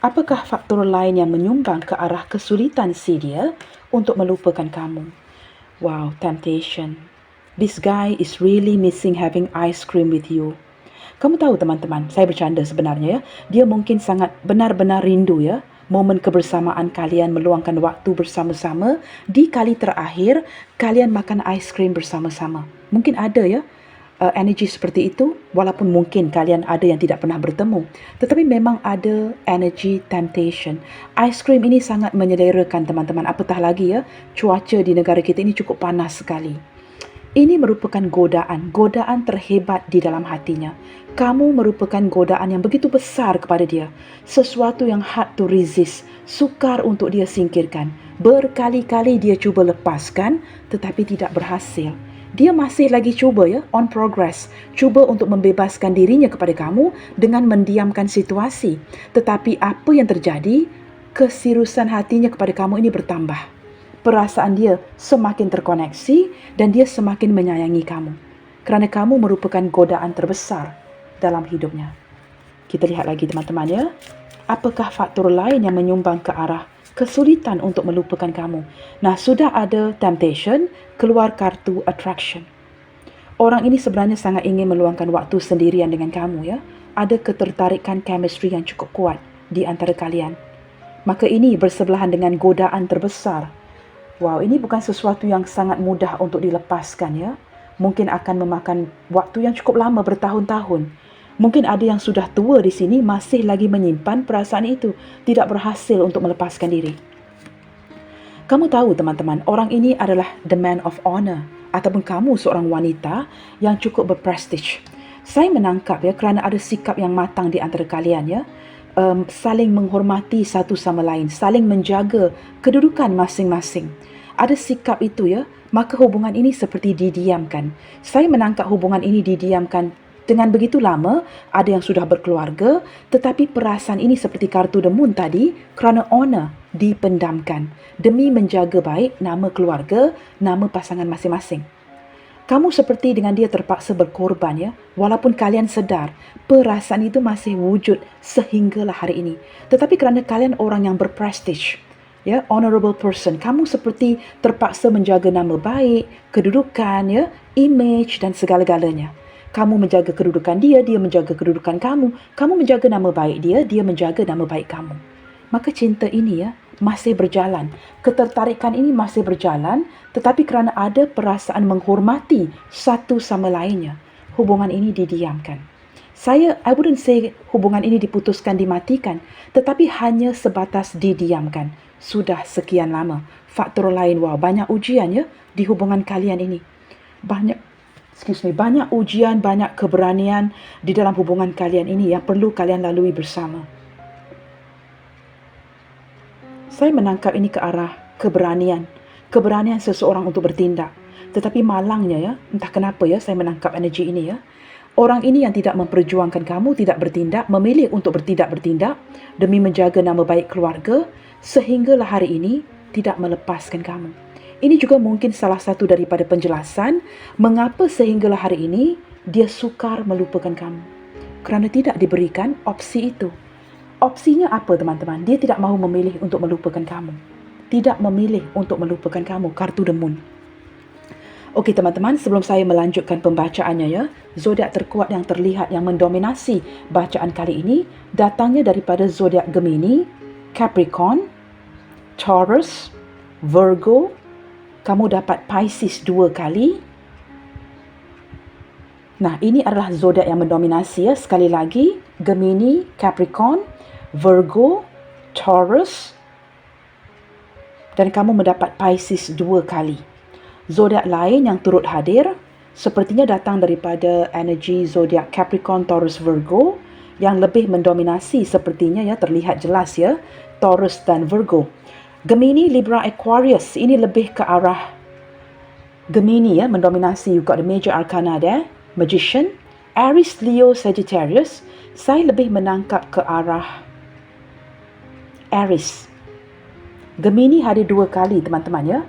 Apakah faktor lain yang menyumbang ke arah kesulitan si dia untuk melupakan kamu? Wow, temptation. This guy is really missing having ice cream with you. Kamu tahu teman-teman, saya bercanda sebenarnya ya. Dia mungkin sangat benar-benar rindu ya. Momen kebersamaan kalian meluangkan waktu bersama-sama. Di kali terakhir, kalian makan ice cream bersama-sama. Mungkin ada ya energi seperti itu. Walaupun mungkin kalian ada yang tidak pernah bertemu. Tetapi memang ada energi temptation. Ice cream ini sangat menyelerakan teman-teman. Apatah lagi ya, cuaca di negara kita ini cukup panas sekali. Ini merupakan godaan terhebat di dalam hatinya. Kamu merupakan godaan yang begitu besar kepada dia. Sesuatu yang hard to resist, sukar untuk dia singkirkan. Berkali-kali dia cuba lepaskan, tetapi tidak berhasil. Dia masih lagi cuba ya, on progress. Cuba untuk membebaskan dirinya kepada kamu dengan mendiamkan situasi. Tetapi apa yang terjadi? Keseriusan hatinya kepada kamu ini bertambah. Perasaan dia semakin terkoneksi dan dia semakin menyayangi kamu. Kerana kamu merupakan godaan terbesar dalam hidupnya. Kita lihat lagi teman-teman ya. Apakah faktor lain yang menyumbang ke arah kesulitan untuk melupakan kamu? Nah, sudah ada temptation, keluar kartu attraction. Orang ini sebenarnya sangat ingin meluangkan waktu sendirian dengan kamu ya. Ada ketertarikan chemistry yang cukup kuat di antara kalian. Maka ini bersebelahan dengan godaan terbesar. Wow, ini bukan sesuatu yang sangat mudah untuk dilepaskan ya. Mungkin akan memakan waktu yang cukup lama, bertahun-tahun. Mungkin ada yang sudah tua di sini masih lagi menyimpan perasaan itu, tidak berhasil untuk melepaskan diri. Kamu tahu teman-teman, orang ini adalah the man of honor ataupun kamu seorang wanita yang cukup berprestige. Saya menangkap ya kerana ada sikap yang matang di antara kalian ya. Saling menghormati satu sama lain, saling menjaga kedudukan masing-masing. Ada sikap itu ya, maka hubungan ini seperti didiamkan. Saya menangkap hubungan ini didiamkan dengan begitu lama. Ada yang sudah berkeluarga, tetapi perasaan ini seperti kartu The Moon tadi, kerana honor dipendamkan demi menjaga baik nama keluarga, nama pasangan masing-masing. Kamu seperti dengan dia terpaksa berkorban ya. Walaupun kalian sedar perasaan itu masih wujud sehinggalah hari ini. Tetapi kerana kalian orang yang berprestige, ya, honorable person, kamu seperti terpaksa menjaga nama baik, kedudukan ya, image dan segala-galanya. Kamu menjaga kedudukan dia, dia menjaga kedudukan kamu. Kamu menjaga nama baik dia, dia menjaga nama baik kamu. maka cinta ini ya masih berjalan. Ketertarikan ini masih berjalan, tetapi kerana ada perasaan menghormati satu sama lainnya, hubungan ini didiamkan. I wouldn't say hubungan ini diputuskan, dimatikan, tetapi hanya sebatas didiamkan. Sudah sekian lama. Faktor lain, banyak ujian ya di hubungan kalian ini. Banyak ujian, banyak keberanian di dalam hubungan kalian ini yang perlu kalian lalui bersama. Saya menangkap ini ke arah keberanian seseorang untuk bertindak. Tetapi malangnya ya, entah kenapa ya saya menangkap energi ini ya. Orang ini yang tidak memperjuangkan kamu, tidak bertindak, memilih untuk bertindak demi menjaga nama baik keluarga, sehinggalah hari ini tidak melepaskan kamu. Ini juga mungkin salah satu daripada penjelasan mengapa sehinggalah hari ini dia sukar melupakan kamu. Kerana tidak diberikan opsi itu. Opsinya apa teman-teman? Dia tidak mahu memilih untuk melupakan kamu. Tidak memilih untuk melupakan kamu, kartu The Moon. Okey teman-teman, sebelum saya melanjutkan pembacaannya ya, zodiak terkuat yang terlihat yang mendominasi bacaan kali ini datangnya daripada zodiak Gemini, Capricorn, Taurus, Virgo. Kamu dapat Pisces 2 kali. Nah, ini adalah zodiak yang mendominasi ya. Sekali lagi, Gemini, Capricorn, Virgo, Taurus, dan kamu mendapat Pisces 2 kali. Zodiak lain yang turut hadir sepertinya datang daripada energi zodiak Capricorn, Taurus, Virgo yang lebih mendominasi sepertinya ya, terlihat jelas ya, Taurus dan Virgo. Gemini, Libra, Aquarius ini lebih ke arah Gemini ya, mendominasi. You've got the major arcana there, Magician. Aries, Leo, Sagittarius, saya lebih menangkap ke arah Aries. Gemini hadir 2 kali teman-teman ya,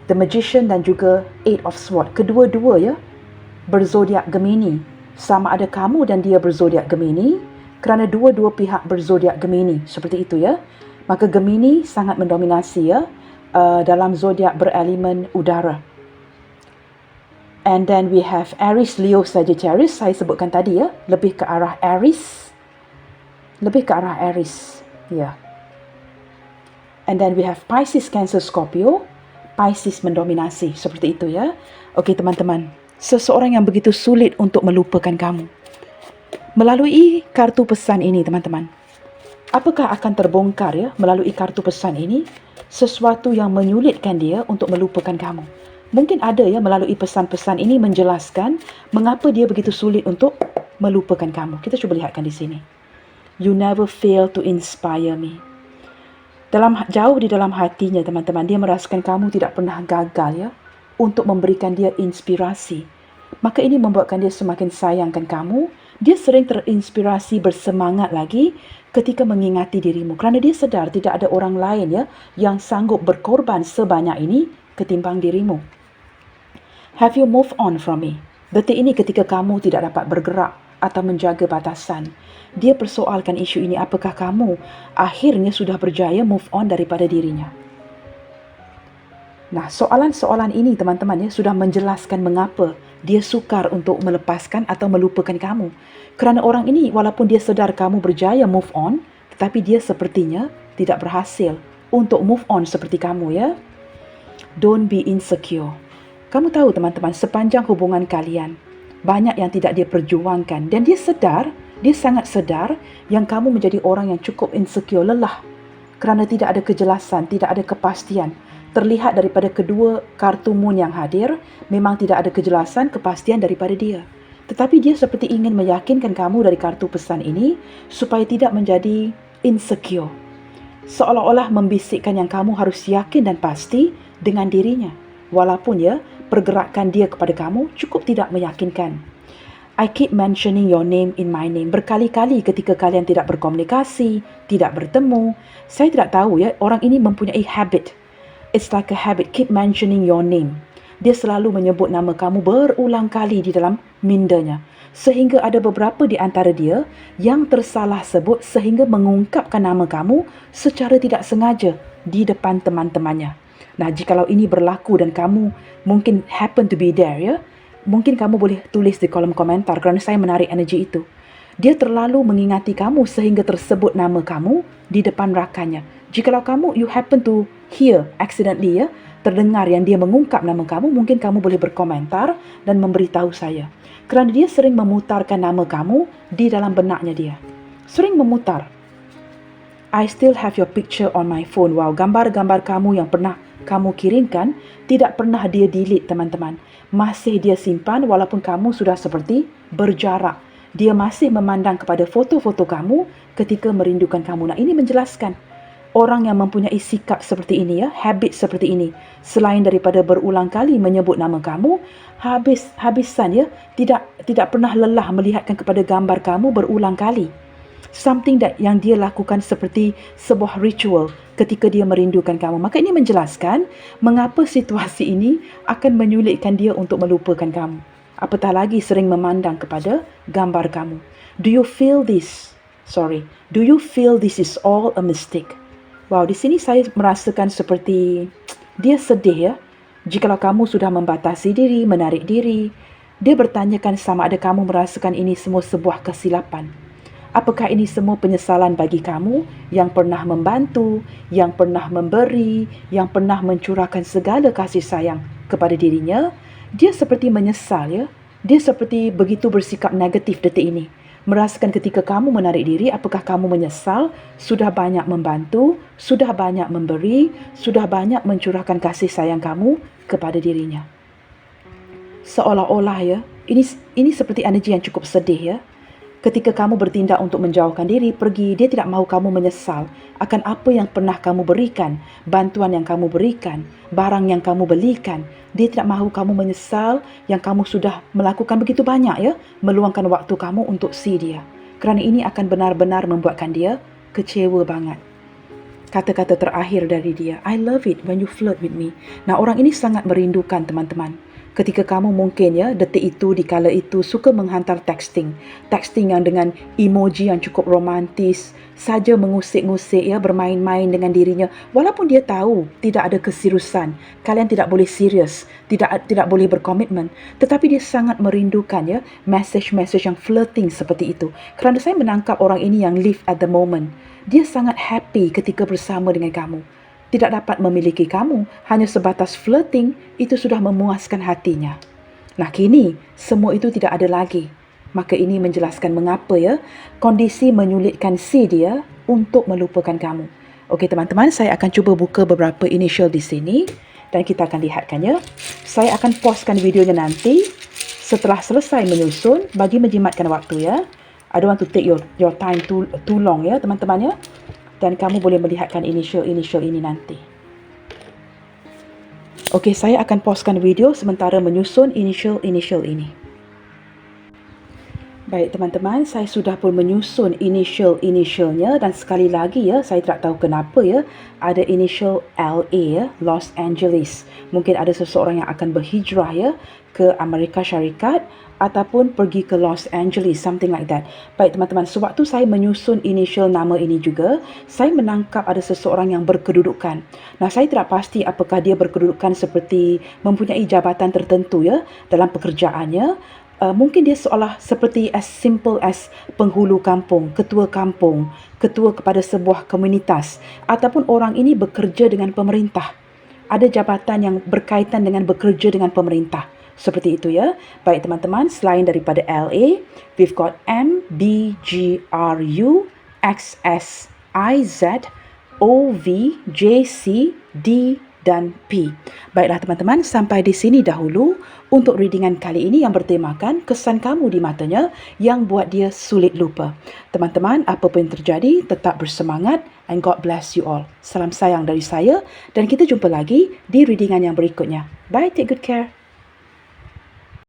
The Magician dan juga Eight of Swords. Kedua-dua ya berzodiak Gemini. Sama ada kamu dan dia berzodiak Gemini, kerana dua-dua pihak berzodiak Gemini. Seperti itu ya. Maka Gemini sangat mendominasi ya dalam zodiak berelemen udara. And then we have Aries, Leo, Sagittarius. Saya sebutkan tadi ya, lebih ke arah Aries. Ya. And then we have Pisces, Cancer, Scorpio. Pisces mendominasi, seperti itu ya. Okey teman-teman, seseorang yang begitu sulit untuk melupakan kamu. Melalui kartu pesan ini teman-teman, apakah akan terbongkar ya melalui kartu pesan ini sesuatu yang menyulitkan dia untuk melupakan kamu? Mungkin ada ya melalui pesan-pesan ini menjelaskan mengapa dia begitu sulit untuk melupakan kamu. Kita cuba lihatkan di sini. You never fail to inspire me. Jauh di dalam hatinya teman-teman, dia merasakan kamu tidak pernah gagal ya untuk memberikan dia inspirasi. Maka ini membuatkan dia semakin sayangkan kamu. Dia sering terinspirasi bersemangat lagi ketika mengingati dirimu. Kerana dia sedar tidak ada orang lain ya yang sanggup berkorban sebanyak ini ketimbang dirimu. Have you moved on from me? Detik ini ketika kamu tidak dapat bergerak atau menjaga batasan, dia persoalkan isu ini. Apakah kamu akhirnya sudah berjaya move on daripada dirinya? Nah, soalan-soalan ini teman-teman ya sudah menjelaskan mengapa dia sukar untuk melepaskan atau melupakan kamu. Kerana orang ini walaupun dia sedar kamu berjaya move on, tetapi dia sepertinya tidak berhasil untuk move on seperti kamu ya. Don't be insecure. Kamu tahu teman-teman, sepanjang hubungan kalian banyak yang tidak dia perjuangkan dan dia sangat sedar yang kamu menjadi orang yang cukup insecure, lelah kerana tidak ada kejelasan, tidak ada kepastian. Terlihat daripada kedua kartu moon yang hadir, memang tidak ada kejelasan, kepastian daripada dia. Tetapi dia seperti ingin meyakinkan kamu dari kartu pesan ini supaya tidak menjadi insecure. Seolah-olah membisikkan yang kamu harus yakin dan pasti dengan dirinya. Walaupun ya, pergerakan dia kepada kamu cukup tidak meyakinkan. I keep mentioning your name in my name. Berkali-kali ketika kalian tidak berkomunikasi, tidak bertemu. Saya tidak tahu ya, orang ini mempunyai habit. It's like a habit, keep mentioning your name. Dia selalu menyebut nama kamu berulang kali di dalam mindanya. Sehingga ada beberapa di antara dia yang tersalah sebut sehingga mengungkapkan nama kamu secara tidak sengaja di depan teman-temannya. Nah, jikalau ini berlaku dan kamu mungkin happen to be there ya, mungkin kamu boleh tulis di kolom komentar kerana saya menarik energi itu. Dia terlalu mengingati kamu sehingga tersebut nama kamu di depan rakannya. Jikalau kamu, you happen to hear accidentally, ya, terdengar yang dia mengungkap nama kamu, mungkin kamu boleh berkomentar dan memberitahu saya. Kerana dia sering memutarkan nama kamu di dalam benaknya dia. Sering memutar. I still have your picture on my phone. Wow, gambar-gambar kamu yang pernah kamu kirimkan tidak pernah dia delete, teman-teman. Masih dia simpan walaupun kamu sudah seperti berjarak. Dia masih memandang kepada foto-foto kamu ketika merindukan kamu. Nah, ini menjelaskan orang yang mempunyai sikap seperti ini, ya, habit seperti ini, selain daripada berulang kali menyebut nama kamu, habisan, ya, tidak pernah lelah melihatkan kepada gambar kamu berulang kali. Something yang dia lakukan seperti sebuah ritual ketika dia merindukan kamu. Maka ini menjelaskan mengapa situasi ini akan menyulitkan dia untuk melupakan kamu. Apatah lagi sering memandang kepada gambar kamu. Do you feel this? Do you feel this is all a mistake? Wow, di sini saya merasakan seperti dia sedih, ya. Jikalau kamu sudah membatasi diri, menarik diri, dia bertanyakan sama ada kamu merasakan ini semua sebuah kesilapan. Apakah ini semua penyesalan bagi kamu yang pernah membantu, yang pernah memberi, yang pernah mencurahkan segala kasih sayang kepada dirinya? Dia seperti menyesal, ya. Dia seperti begitu bersikap negatif detik ini. Merasakan ketika kamu menarik diri, apakah kamu menyesal sudah banyak membantu, sudah banyak memberi, sudah banyak mencurahkan kasih sayang kamu kepada dirinya. Seolah-olah, ya, ini seperti energi yang cukup sedih, ya. Ketika kamu bertindak untuk menjauhkan diri, pergi, dia tidak mahu kamu menyesal akan apa yang pernah kamu berikan, bantuan yang kamu berikan, barang yang kamu belikan. Dia tidak mahu kamu menyesal yang kamu sudah melakukan begitu banyak, ya, meluangkan waktu kamu untuk si dia. Kerana ini akan benar-benar membuatkan dia kecewa banget. Kata-kata terakhir dari dia, I love it when you flirt with me. Nah, orang ini sangat merindukan, teman-teman. Ketika kamu mungkin, ya, detik itu, di kala itu, suka menghantar texting yang dengan emoji yang cukup romantis, saja mengusik-ngusik, ya, bermain-main dengan dirinya. Walaupun dia tahu tidak ada keseriusan, kalian tidak boleh serius, tidak boleh berkomitmen, tetapi dia sangat merindukan, ya, message yang flirting seperti itu. Kerana saya menangkap orang ini yang live at the moment. Dia sangat happy ketika bersama dengan kamu. Tidak dapat memiliki kamu, hanya sebatas flirting, itu sudah memuaskan hatinya. Nah, kini semua itu tidak ada lagi. Maka ini menjelaskan mengapa, ya, kondisi menyulitkan si dia untuk melupakan kamu. Okey, teman-teman, saya akan cuba buka beberapa initial di sini dan kita akan lihatkannya. Saya akan postkan videonya nanti setelah selesai menyusun bagi menjimatkan waktu, ya. I don't want to take your time too long, ya, teman-teman, ya. Dan kamu boleh melihatkan initial ini nanti. Okey, saya akan postkan video sementara menyusun initial ini. Baik, teman-teman, saya sudah pun menyusun initialnya dan sekali lagi, ya, saya tidak tahu kenapa, ya, ada initial LA, ya, Los Angeles. Mungkin ada seseorang yang akan berhijrah, ya, ke Amerika Syarikat ataupun pergi ke Los Angeles, something like that. Baik, teman-teman, sewaktu saya menyusun initial nama ini juga, saya menangkap ada seseorang yang berkedudukan. Nah, saya tidak pasti apakah dia berkedudukan seperti mempunyai jabatan tertentu, ya, dalam pekerjaannya. Mungkin dia seolah seperti as simple as penghulu kampung, ketua kepada sebuah komunitas, ataupun orang ini bekerja dengan pemerintah. Ada jabatan yang berkaitan dengan bekerja dengan pemerintah. Seperti itu, ya. Baik, teman-teman, selain daripada LA, we've got M, B, G, R, U, X, S, I, Z, O, V, J, C, D, dan P. Baiklah, teman-teman, sampai di sini dahulu untuk readingan kali ini yang bertemakan kesan kamu di matanya yang buat dia sulit lupa. Teman-teman, apa pun yang terjadi, tetap bersemangat and God bless you all. Salam sayang dari saya dan kita jumpa lagi di readingan yang berikutnya. Bye, take good care.